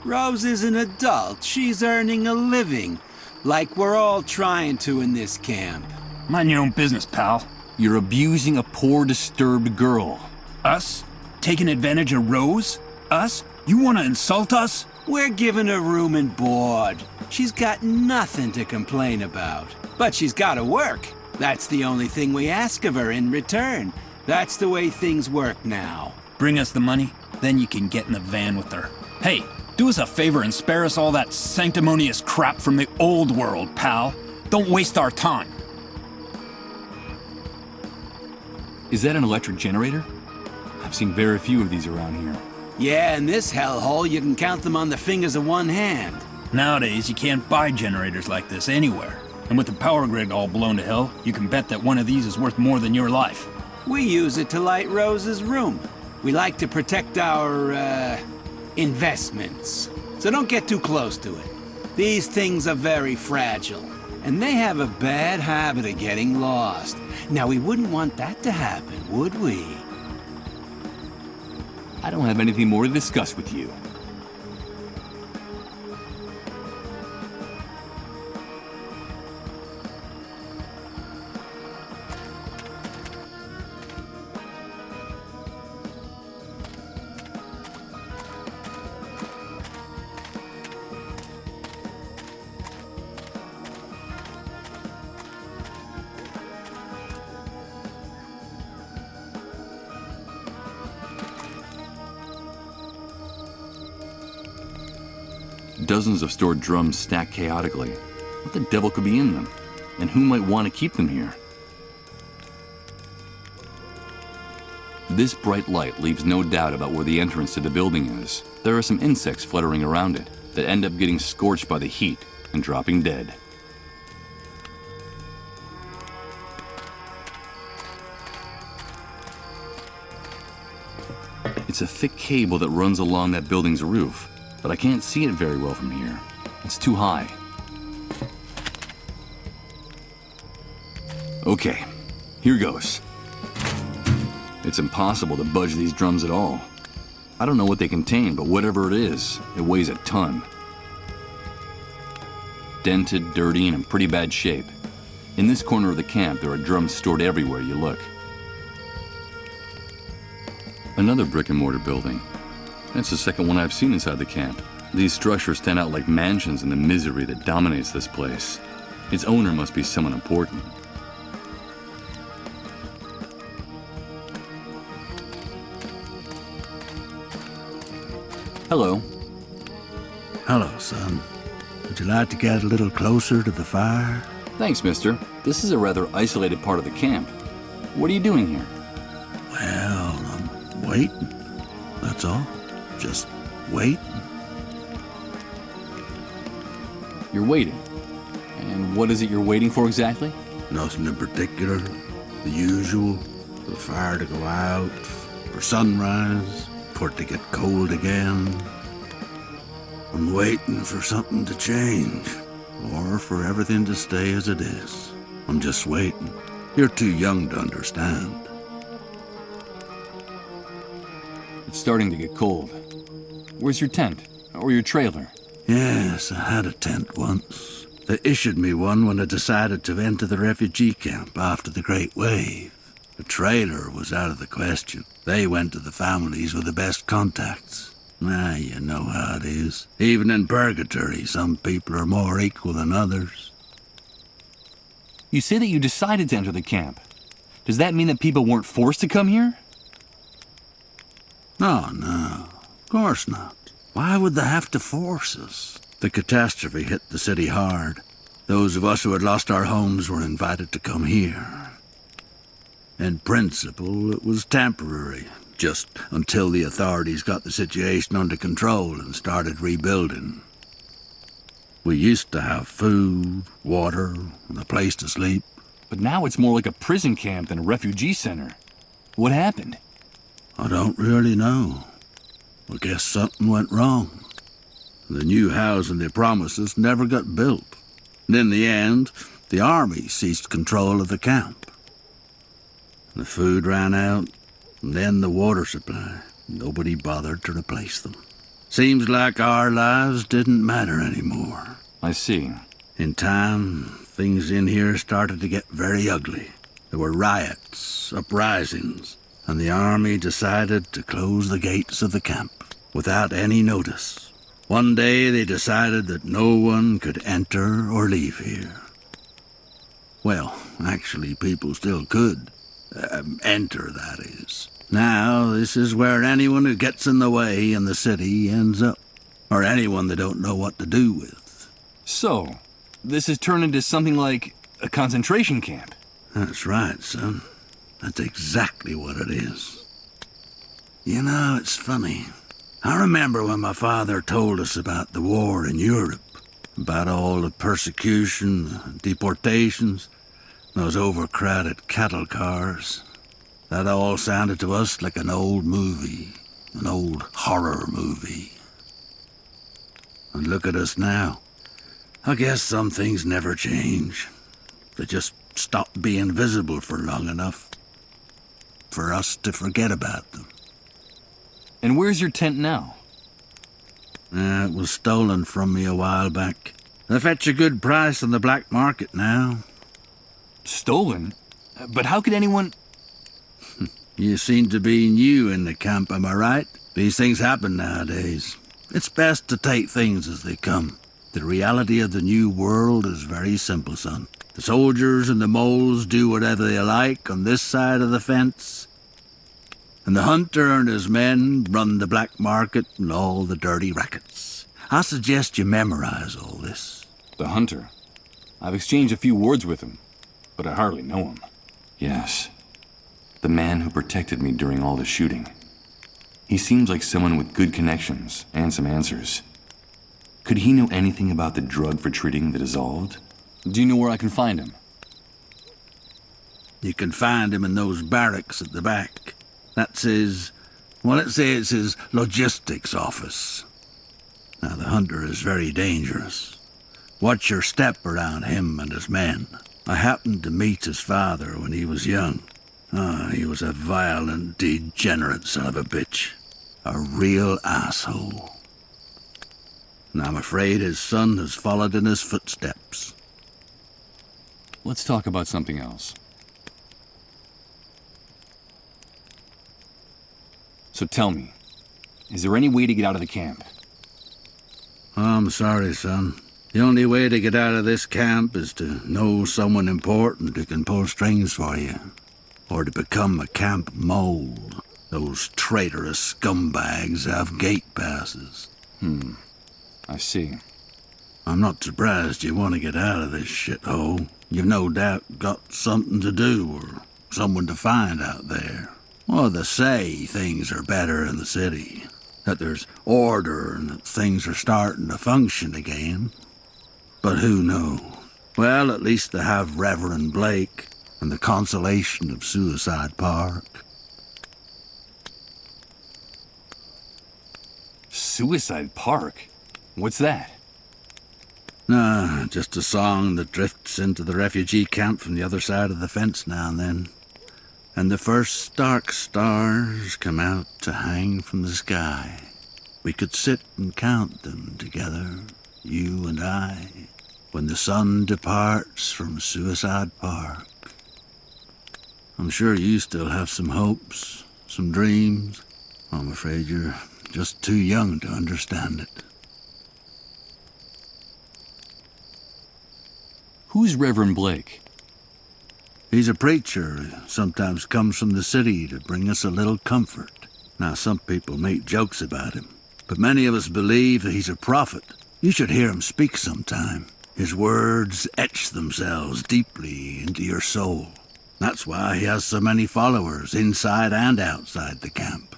Rose is an adult. She's earning a living. Like we're all trying to in this camp. Mind your own business, pal. You're abusing a poor, disturbed girl. Us? Taking advantage of Rose? Us? You want to insult us? We're giving her room and board. She's got nothing to complain about. But she's got to work. That's the only thing we ask of her in return. That's the way things work now. Bring us the money, then you can get in the van with her. Hey, do us a favor and spare us all that sanctimonious crap from the old world, pal. Don't waste our time. Is that an electric generator? I've seen very few of these around here. Yeah, in this hellhole, you can count them on the fingers of one hand. Nowadays, you can't buy generators like this anywhere. And with the power grid all blown to hell, you can bet that one of these is worth more than your life. We use it to light Rose's room. We like to protect our, investments. So don't get too close to it. These things are very fragile, and they have a bad habit of getting lost. Now, we wouldn't want that to happen, would we? I don't have anything more to discuss with you. Dozens of stored drums stacked chaotically. What the devil could be in them? And who might want to keep them here? This bright light leaves no doubt about where the entrance to the building is. There are some insects fluttering around it that end up getting scorched by the heat and dropping dead. It's a thick cable that runs along that building's roof, but I can't see it very well from here. It's too high. Okay, here goes. It's impossible to budge these drums at all. I don't know what they contain, but whatever it is, it weighs a ton. Dented, dirty, and in pretty bad shape. In this corner of the camp, there are drums stored everywhere you look. Another brick-and-mortar building. That's the second one I've seen inside the camp. These structures stand out like mansions in the misery that dominates this place. Its owner must be someone important. Hello. Hello, son. Would you like to get a little closer to the fire? Thanks, mister. This is a rather isolated part of the camp. What are you doing here? Well, I'm waiting. That's all. Just waiting. You're waiting. And what is it you're waiting for exactly? Nothing in particular. The usual. For the fire to go out, for sunrise, for it to get cold again. I'm waiting for something to change, or for everything to stay as it is. I'm just waiting. You're too young to understand. It's starting to get cold. Where's your tent? Or your trailer? Yes, I had a tent once. They issued me one when I decided to enter the refugee camp after the Great Wave. The trailer was out of the question. They went to the families with the best contacts. You know how it is. Even in purgatory, some people are more equal than others. You say that you decided to enter the camp. Does that mean that people weren't forced to come here? Oh, no. Of course not. Why would they have to force us? The catastrophe hit the city hard. Those of us who had lost our homes were invited to come here. In principle, it was temporary. just until the authorities got the situation under control and started rebuilding. We used to have food, water, and a place to sleep. But now it's more like a prison camp than a refugee center. What happened? I don't really know. I guess something went wrong. The new housing they promised us never got built. And in the end, the army seized control of the camp. The food ran out, and then the water supply. Nobody bothered to replace them. Seems like our lives didn't matter anymore. I see. In time, things in here started to get very ugly. There were riots, uprisings, and the army decided to close the gates of the camp without any notice. One day they decided that no one could enter or leave here. Well, actually, people still could. Enter, that is. Now, this is where anyone who gets in the way in the city ends up. Or anyone they don't know what to do with. So, this has turned into something like a concentration camp. That's right, son. That's exactly what it is. You know, it's funny. I remember when my father told us about the war in Europe, about all the persecution, deportations, those overcrowded cattle cars. That all sounded to us like an old movie, an old horror movie. And look at us now. I guess some things never change. They just stop being visible for long enough for us to forget about them. And where's your tent now? It was stolen from me a while back. They fetch a good price on the black market now. Stolen? But how could anyone... You seem to be new in the camp, am I right? These things happen nowadays. It's best to take things as they come. The reality of the new world is very simple, son. The soldiers and the moles do whatever they like on this side of the fence. And the hunter and his men run the black market and all the dirty rackets. I suggest you memorize all this. The hunter? I've exchanged a few words with him, but I hardly know him. Yes. The man who protected me during all the shooting. He seems like someone with good connections and some answers. Could he know anything about the drug for treating the dissolved? Do you know where I can find him? You can find him in those barracks at the back. That's his... well, let's say it's his logistics office. Now, the hunter is very dangerous. Watch your step around him and his men. I happened to meet his father when he was young. He was a violent, degenerate son of a bitch. A real asshole. And I'm afraid his son has followed in his footsteps. Let's talk about something else. So tell me, is there any way to get out of the camp? I'm sorry, son. The only way to get out of this camp is to know someone important who can pull strings for you. Or to become a camp mole. Those traitorous scumbags have gate passes. I see. I'm not surprised you want to get out of this shithole. You've no doubt got something to do or someone to find out there. Well, they say things are better in the city, that there's order and that things are starting to function again. But who knows? Well, at least they have Reverend Blake and the consolation of Suicide Park. Suicide Park? What's that? Just a song that drifts into the refugee camp from the other side of the fence now and then. And the first dark stars come out to hang from the sky. We could sit and count them together, you and I, when the sun departs from Suicide Park. I'm sure you still have some hopes, some dreams. I'm afraid you're just too young to understand it. Who's Reverend Blake? He's a preacher who sometimes comes from the city to bring us a little comfort. Now, some people make jokes about him, but many of us believe that he's a prophet. You should hear him speak sometime. His words etch themselves deeply into your soul. That's why he has so many followers inside and outside the camp.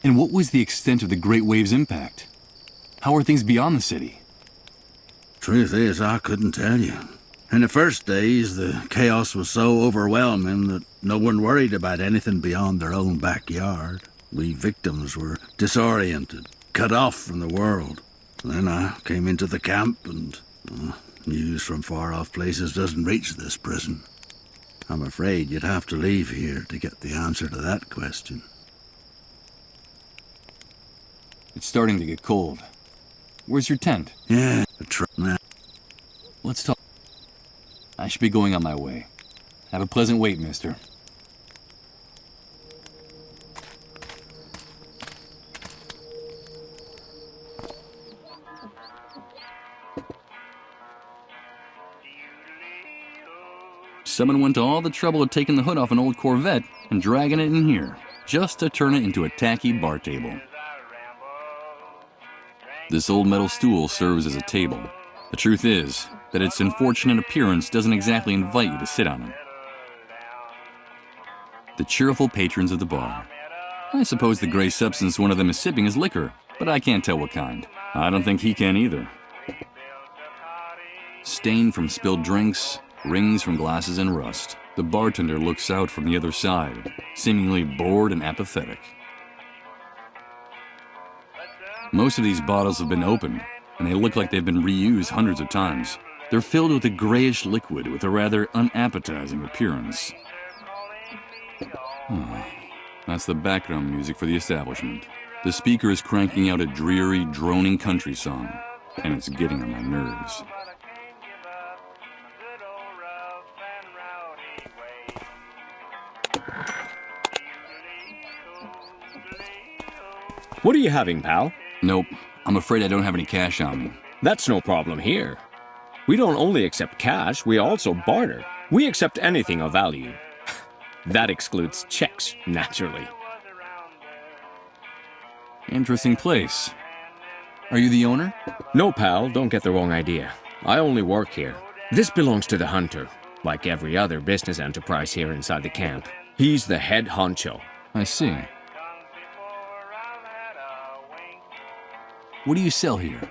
And what was the extent of the Great Wave's impact? How are things beyond the city? Truth is, I couldn't tell you. In the first days, the chaos was so overwhelming that no one worried about anything beyond their own backyard. We victims were disoriented, cut off from the world. Then I came into the camp and news from far-off places doesn't reach this prison. I'm afraid you'd have to leave here to get the answer to that question. It's starting to get cold. Where's your tent? Yeah, Let's talk. I should be going on my way. Have a pleasant wait, mister. Someone went to all the trouble of taking the hood off an old Corvette and dragging it in here, just to turn it into a tacky bar table. This old metal stool serves as a table. The truth is that its unfortunate appearance doesn't exactly invite you to sit on it. The cheerful patrons of the bar. I suppose the gray substance one of them is sipping is liquor, but I can't tell what kind. I don't think he can either. Stain from spilled drinks, rings from glasses and rust. The bartender looks out from the other side, seemingly bored and apathetic. Most of these bottles have been opened, and they look like they've been reused hundreds of times. They're filled with a grayish liquid with a rather unappetizing appearance. That's the background music for the establishment. The speaker is cranking out a dreary, droning country song, and it's getting on my nerves. What are you having, pal? Nope. I'm afraid I don't have any cash on me. That's no problem here. We don't only accept cash, we also barter. We accept anything of value. That excludes checks, naturally. Interesting place. Are you the owner? No, pal, don't get the wrong idea. I only work here. This belongs to the hunter, like every other business enterprise here inside the camp. He's the head honcho. I see. What do you sell here?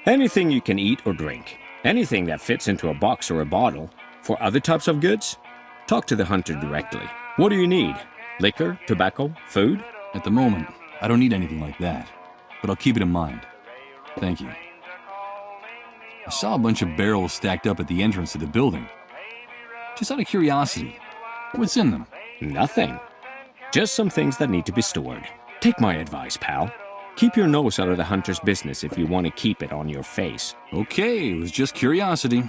Anything you can eat or drink. Anything that fits into a box or a bottle. For other types of goods, talk to the hunter directly. What do you need? Liquor, tobacco, food? At the moment, I don't need anything like that, but I'll keep it in mind. Thank you. I saw a bunch of barrels stacked up at the entrance to the building. Just out of curiosity, what's in them? Nothing. Just some things that need to be stored. Take my advice, pal. Keep your nose out of the hunter's business if you want to keep it on your face. Okay, it was just curiosity.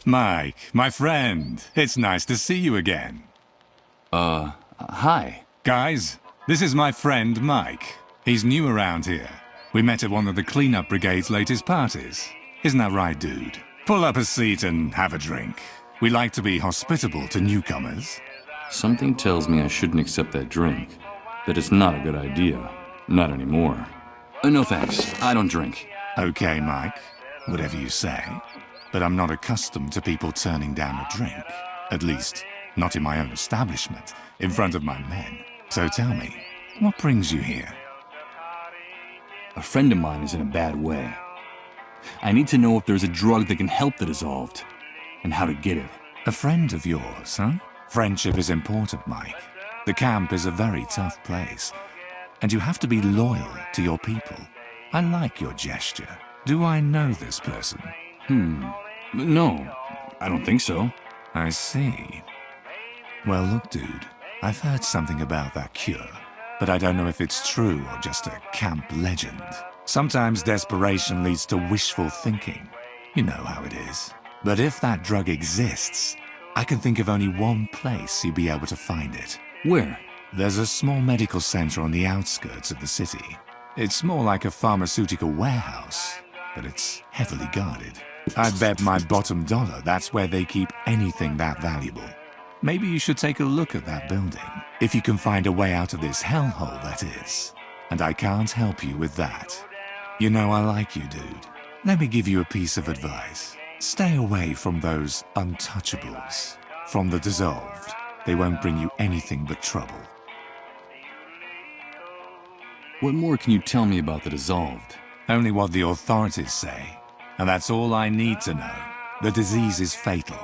Mike, my friend, it's nice to see you again. Hi. Guys, this is my friend Mike. He's new around here. We met at one of the cleanup brigade's latest parties. Isn't that right, dude? Pull up a seat and have a drink. We like to be hospitable to newcomers. Something tells me I shouldn't accept that drink. That it's not a good idea. Not anymore. No thanks, I don't drink. Okay, Mike. Whatever you say. But I'm not accustomed to people turning down a drink. At least, not in my own establishment, in front of my men. So tell me, what brings you here? A friend of mine is in a bad way. I need to know if there's a drug that can help the dissolved, and how to get it. A friend of yours, huh? Friendship is important, Mike. The camp is a very tough place, and you have to be loyal to your people. I like your gesture. Do I know this person? No, I don't think so. I see. Well, look, dude, I've heard something about that cure, but I don't know if it's true or just a camp legend. Sometimes desperation leads to wishful thinking. You know how it is. But if that drug exists, I can think of only one place you'd be able to find it. Where? There's a small medical center on the outskirts of the city. It's more like a pharmaceutical warehouse, but it's heavily guarded. I'd bet my bottom dollar that's where they keep anything that valuable. Maybe you should take a look at that building. If you can find a way out of this hellhole, that is. And I can't help you with that. You know I like you, dude. Let me give you a piece of advice. Stay away from those untouchables. From the dissolved. They won't bring you anything but trouble. What more can you tell me about the dissolved? Only what the authorities say. And that's all I need to know. The disease is fatal.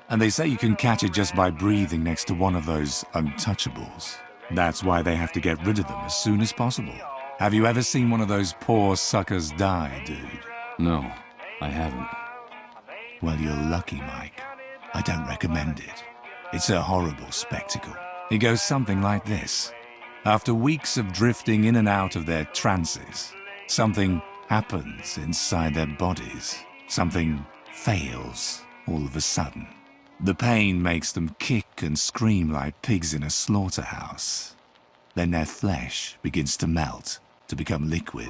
And they say you can catch it just by breathing next to one of those untouchables. That's why they have to get rid of them as soon as possible. Have you ever seen one of those poor suckers die, dude? No, I haven't. Well, you're lucky, Mike. I don't recommend it. It's a horrible spectacle. It goes something like this. After weeks of drifting in and out of their trances, something happens inside their bodies. Something fails all of a sudden. The pain makes them kick and scream like pigs in a slaughterhouse. Then their flesh begins to melt, to become liquid.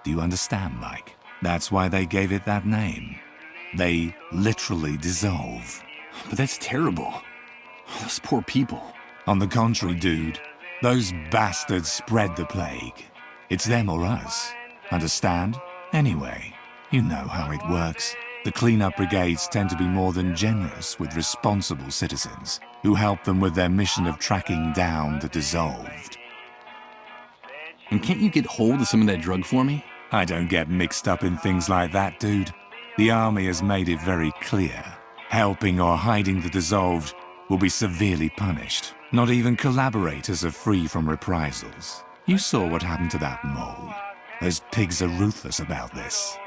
Do you understand, Mike? That's why they gave it that name. They literally dissolve. But that's terrible. Those poor people. On the contrary, dude, those bastards spread the plague. It's them or us. Understand? Anyway, you know how it works. The cleanup brigades tend to be more than generous with responsible citizens who help them with their mission of tracking down the dissolved. And can't you get hold of some of that drug for me? I don't get mixed up in things like that, dude. The army has made it very clear. Helping or hiding the dissolved will be severely punished. Not even collaborators are free from reprisals. You saw what happened to that mole. Those pigs are ruthless about this.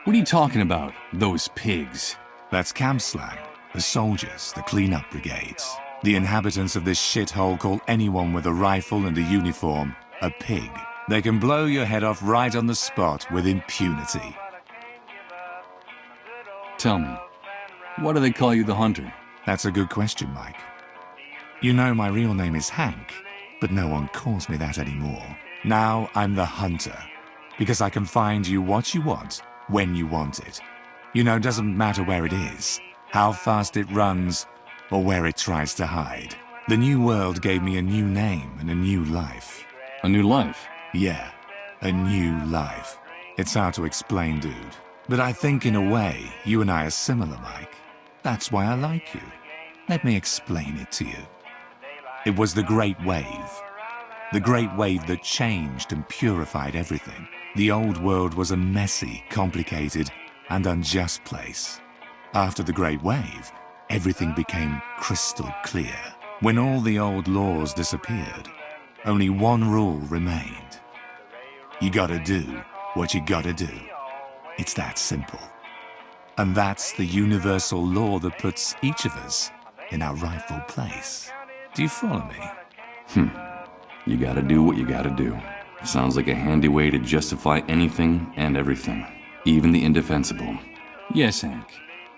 What are you talking about, those pigs? That's camp slang. The soldiers, the cleanup brigades. The inhabitants of this shithole call anyone with a rifle and a uniform a pig. They can blow your head off right on the spot with impunity. Tell me, why do they call you the Hunter? That's a good question, Mike. You know my real name is Hank, but no one calls me that anymore. Now I'm the Hunter, because I can find you what you want, when you want it. You know, it doesn't matter where it is, how fast it runs, or where it tries to hide. The new world gave me a new name and a new life. A new life? Yeah, a new life. It's hard to explain, dude. But I think in a way, you and I are similar, Mike. That's why I like you. Let me explain it to you. It was the Great Wave. The Great Wave that changed and purified everything. The old world was a messy, complicated, and unjust place. After the Great Wave, everything became crystal clear. When all the old laws disappeared, only one rule remained. You gotta do what you gotta do. It's that simple. And that's the universal law that puts each of us in our rightful place. Do you follow me? You gotta do what you gotta do. Sounds like a handy way to justify anything and everything, even the indefensible. Yes, Hank,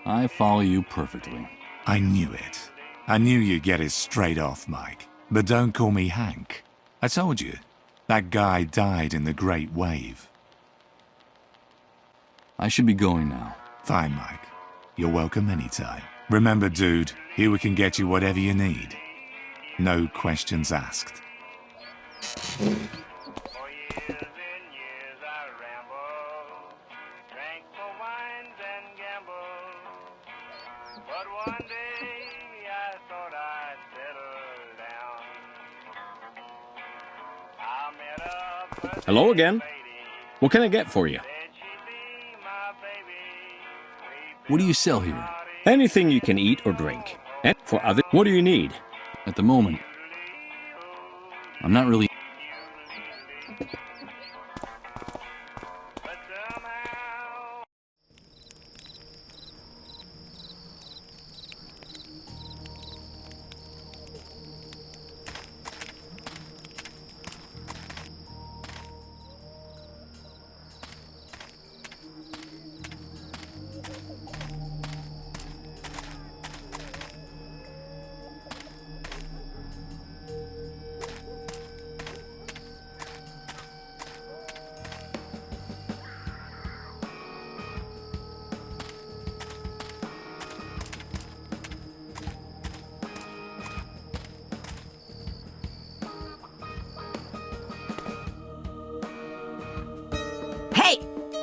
I follow you perfectly. I knew it. I knew you'd get it straight off, Mike. But don't call me Hank. I told you, that guy died in the Great Wave. I should be going now. Fine, Mike. You're welcome anytime. Remember, dude, here we can get you whatever you need. No questions asked. Hello again. What can I get for you? What do you sell here? Anything you can eat or drink. And for others, what do you need? At the moment, I'm not really...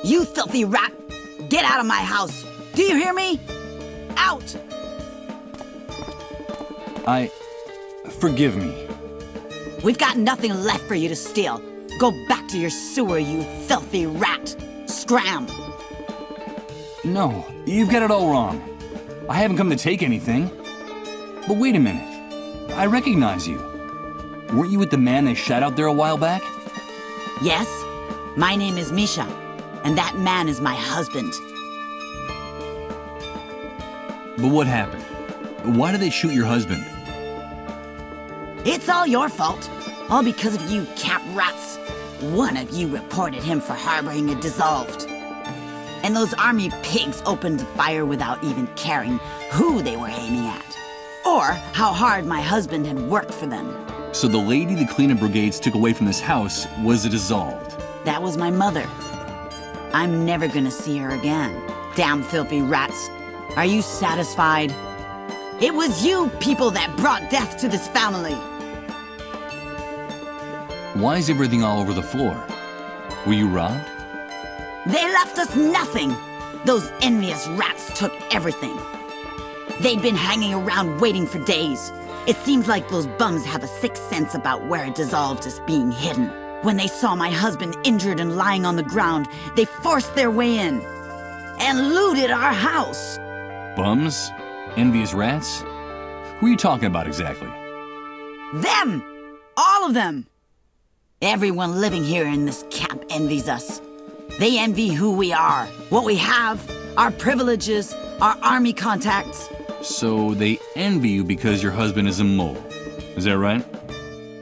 You filthy rat! Get out of my house! Do you hear me? Out! Forgive me. We've got nothing left for you to steal. Go back to your sewer, you filthy rat! Scram! No, you've got it all wrong. I haven't come to take anything. But wait a minute. I recognize you. Weren't you with the man they shot out there a while back? Yes, my name is Misha, and that man is my husband. But what happened? Why did they shoot your husband? It's all your fault. All because of you camp rats. One of you reported him for harboring a dissolved. And those army pigs opened fire without even caring who they were aiming at, or how hard my husband had worked for them. So the lady the cleanup brigades took away from this house was a dissolved. That was my mother. I'm never gonna see her again. Damn filthy rats. Are you satisfied? It was you people that brought death to this family. Why is everything all over the floor? Were you robbed? They left us nothing. Those envious rats took everything. They'd been hanging around waiting for days. It seems like those bums have a sixth sense about where a dissolved is being hidden. When they saw my husband injured and lying on the ground, they forced their way in and looted our house. Bums? Envious rats? Who are you talking about exactly? Them! All of them! Everyone living here in this camp envies us. They envy who we are, what we have, our privileges, our army contacts. So they envy you because your husband is a mole. Is that right?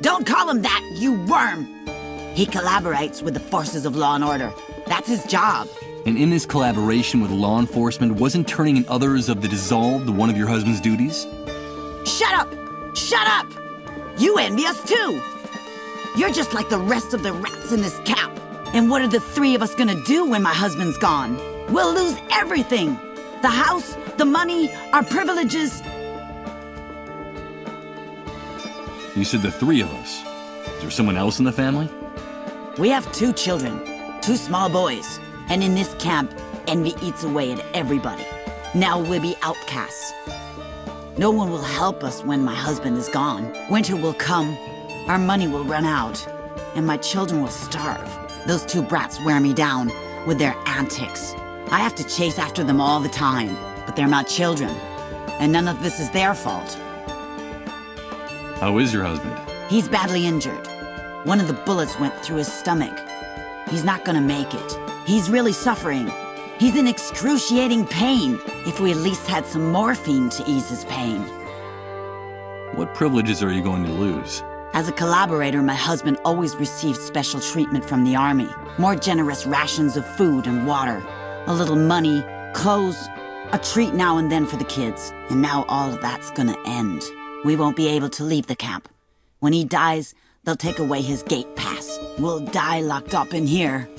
Don't call him that, you worm! He collaborates with the forces of law and order. That's his job. And in this collaboration with law enforcement, wasn't turning in others of the dissolved one of your husband's duties? Shut up! Shut up! You envy us too! You're just like the rest of the rats in this camp. And what are the three of us gonna do when my husband's gone? We'll lose everything! The house, the money, our privileges. You said the three of us. Is there someone else in the family? We have 2 children, 2 small boys. And in this camp, envy eats away at everybody. Now we'll be outcasts. No one will help us when my husband is gone. Winter will come, our money will run out, and my children will starve. Those 2 brats wear me down with their antics. I have to chase after them all the time, but they're my children, and none of this is their fault. How is your husband? He's badly injured. One of the bullets went through his stomach. He's not gonna make it. He's really suffering. He's in excruciating pain. If we at least had some morphine to ease his pain. What privileges are you going to lose? As a collaborator, my husband always received special treatment from the army. More generous rations of food and water. A little money, clothes, a treat now and then for the kids. And now all of that's gonna end. We won't be able to leave the camp. When he dies, they'll take away his gate pass. We'll die locked up in here.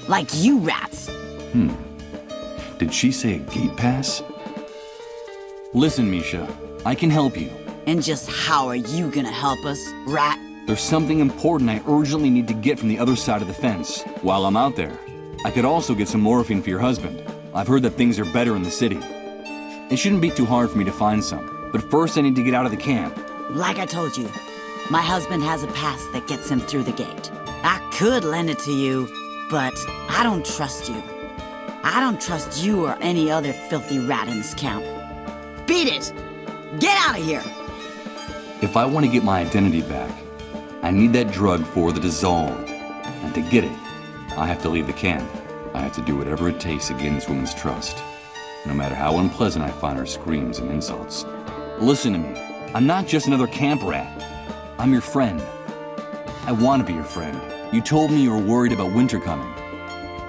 Like you rats. Did she say a gate pass? Listen, Misha, I can help you. And just how are you gonna help us, rat? There's something important I urgently need to get from the other side of the fence. While I'm out there, I could also get some morphine for your husband. I've heard that things are better in the city. It shouldn't be too hard for me to find some, but first I need to get out of the camp. Like I told you, my husband has a pass that gets him through the gate. I could lend it to you, but I don't trust you. I don't trust you or any other filthy rat in this camp. Beat it! Get out of here! If I want to get my identity back, I need that drug for the dissolved. And to get it, I have to leave the camp. I have to do whatever it takes to gain this woman's trust. No matter how unpleasant I find her screams and insults. Listen to me. I'm not just another camp rat. I'm your friend. I want to be your friend. You told me you were worried about winter coming.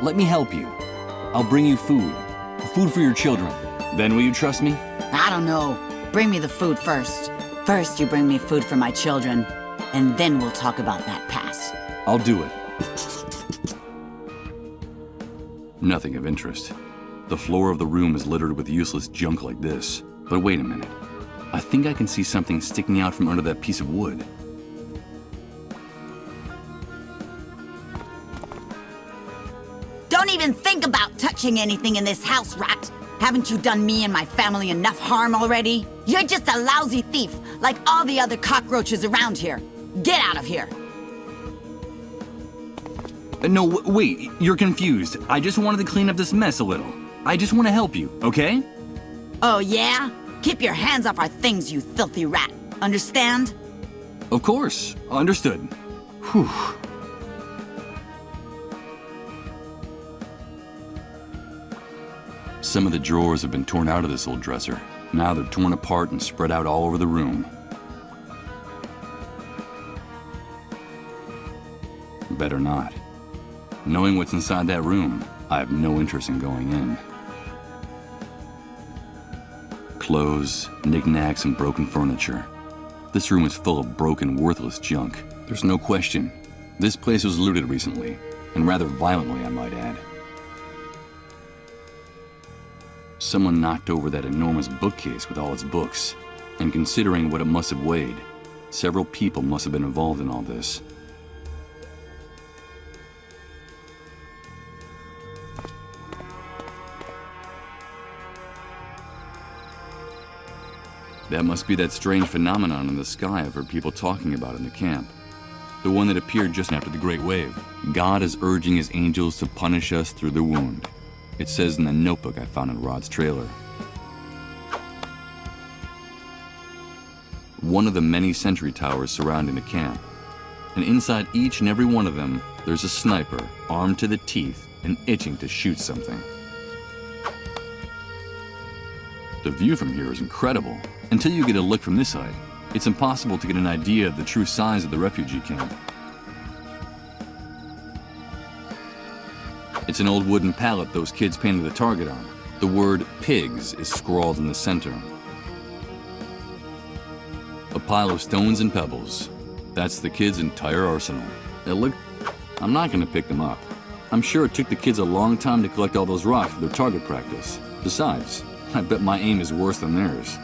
Let me help you. I'll bring you food. Food for your children. Then will you trust me? I don't know. Bring me the food first. First you bring me food for my children, and then we'll talk about that pass. I'll do it. Nothing of interest. The floor of the room is littered with useless junk like this. But wait a minute. I think I can see something sticking out from under that piece of wood. Don't Don't even think about touching anything in this house, rat. Haven't you done me and my family enough harm already? You're just a lousy thief, like all the other cockroaches around here. Get out of here. No, wait, you're confused. I just wanted to clean up this mess a little. I just want to help you, okay? Oh, yeah? Keep your hands off our things, you filthy rat. Understand? Of course. Understood. Whew. Some of the drawers have been torn out of this old dresser. Now they're torn apart and spread out all over the room. Better not. Knowing what's inside that room, I have no interest in going in. Clothes, knickknacks, and broken furniture. This room is full of broken, worthless junk. There's no question. This place was looted recently, and rather violently, I might add. Someone knocked over that enormous bookcase with all its books, and considering what it must have weighed, several people must have been involved in all this. That must be that strange phenomenon in the sky I've heard people talking about in the camp. The one that appeared just after the Great Wave. God is urging his angels to punish us through the wound. It says in the notebook I found in Rod's trailer. One of the many sentry towers surrounding the camp. And inside each and every one of them, there's a sniper, armed to the teeth and itching to shoot something. The view from here is incredible. Until you get a look from this height, it's impossible to get an idea of the true size of the refugee camp. It's an old wooden pallet those kids painted the target on. The word pigs is scrawled in the center. A pile of stones and pebbles. That's the kids' entire arsenal. I'm not gonna pick them up. I'm sure it took the kids a long time to collect all those rocks for their target practice. Besides, I bet my aim is worse than theirs.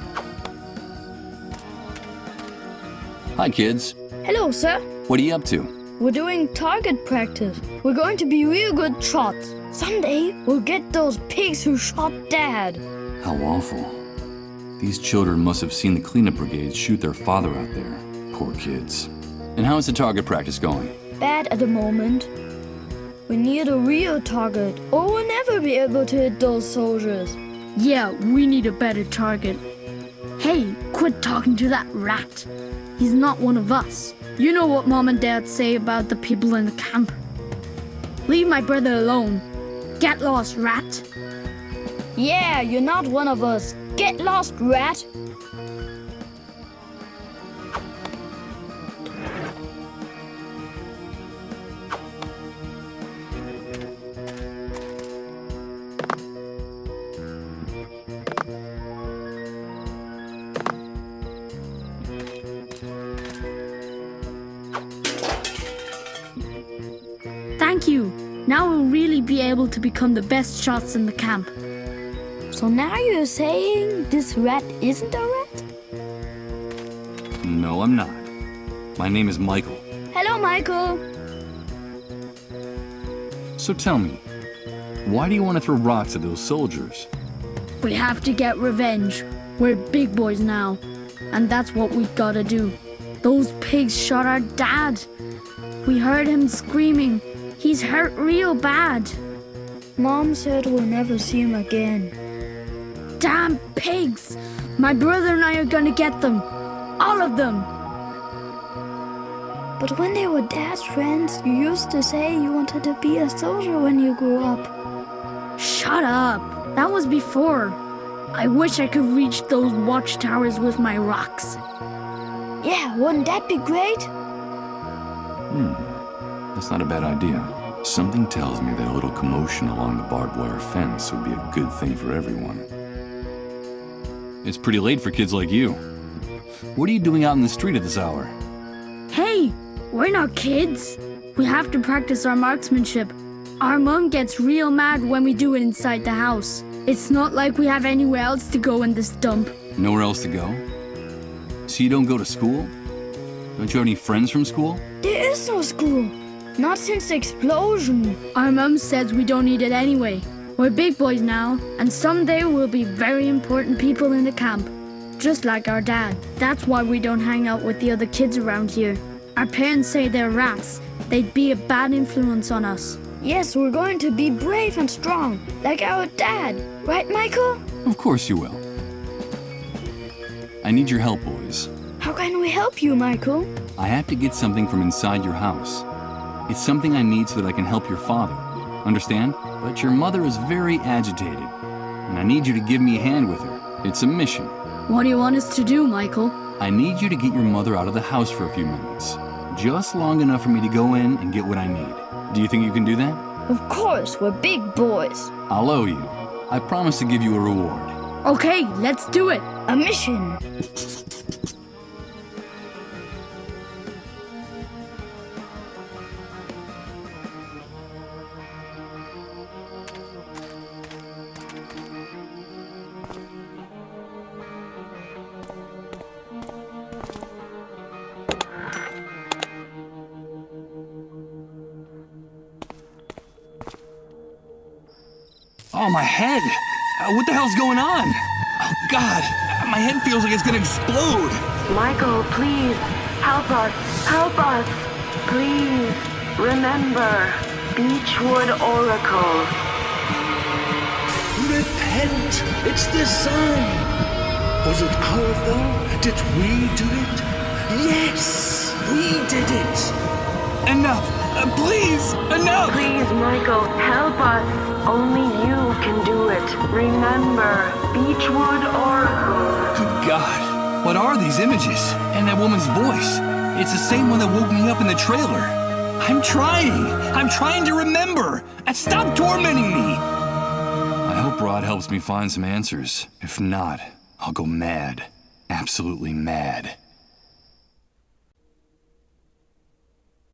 Hi, kids. Hello, sir. What are you up to? We're doing target practice. We're going to be real good shots. Someday, we'll get those pigs who shot Dad. How awful. These children must have seen the cleanup brigades shoot their father out there. Poor kids. And how is the target practice going? Bad at the moment. We need a real target, or we'll never be able to hit those soldiers. Yeah, we need a better target. Hey, quit talking to that rat. He's not one of us. You know what Mom and Dad say about the people in the camp. Leave my brother alone. Get lost, rat. Yeah, you're not one of us. Get lost, rat. Thank you. Now we'll really be able to become the best shots in the camp. So now you're saying this rat isn't a rat? No, I'm not. My name is Michael. Hello, Michael. So tell me, why do you want to throw rocks at those soldiers? We have to get revenge. We're big boys now, and that's what we gotta do. Those pigs shot our dad. We heard him screaming. He's hurt real bad. Mom said we'll never see him again. Damn pigs! My brother and I are gonna get them. All of them. But when they were Dad's friends, you used to say you wanted to be a soldier when you grew up. Shut up. That was before. I wish I could reach those watchtowers with my rocks. Yeah, wouldn't that be great? That's not a bad idea. Something tells me that a little commotion along the barbed wire fence would be a good thing for everyone. It's pretty late for kids like you. What are you doing out in the street at this hour? Hey, we're not kids. We have to practice our marksmanship. Our mom gets real mad when we do it inside the house. It's not like we have anywhere else to go in this dump. Nowhere else to go? So you don't go to school? Don't you have any friends from school? There is no school. Not since the explosion. Our mom says we don't need it anyway. We're big boys now, and someday we'll be very important people in the camp. Just like our dad. That's why we don't hang out with the other kids around here. Our parents say they're rats. They'd be a bad influence on us. Yes, we're going to be brave and strong, like our dad. Right, Michael? Of course you will. I need your help, boys. How can we help you, Michael? I have to get something from inside your house. It's something I need so that I can help your father. Understand? But your mother is very agitated, and I need you to give me a hand with her. It's a mission. What do you want us to do, Michael? I need you to get your mother out of the house for a few minutes. Just long enough for me to go in and get what I need. Do you think you can do that? Of course, we're big boys. I'll owe you. I promise to give you a reward. Okay, let's do it. A mission. Oh, my head! What the hell's going on? Oh, God! My head feels like it's gonna explode! Michael, please, help us! Help us! Please, remember, Beechwood Oracle. Repent! It's the sun! Was it our fault? Did we do it? Yes! We did it! Enough! Please! Enough! Please, Michael, help us! Only you can do it. Remember, Beechwood Oracle. Good God. What are these images? And that woman's voice. It's the same one that woke me up in the trailer. I'm trying to remember. And stop tormenting me. I hope Rod helps me find some answers. If not, I'll go mad. Absolutely mad.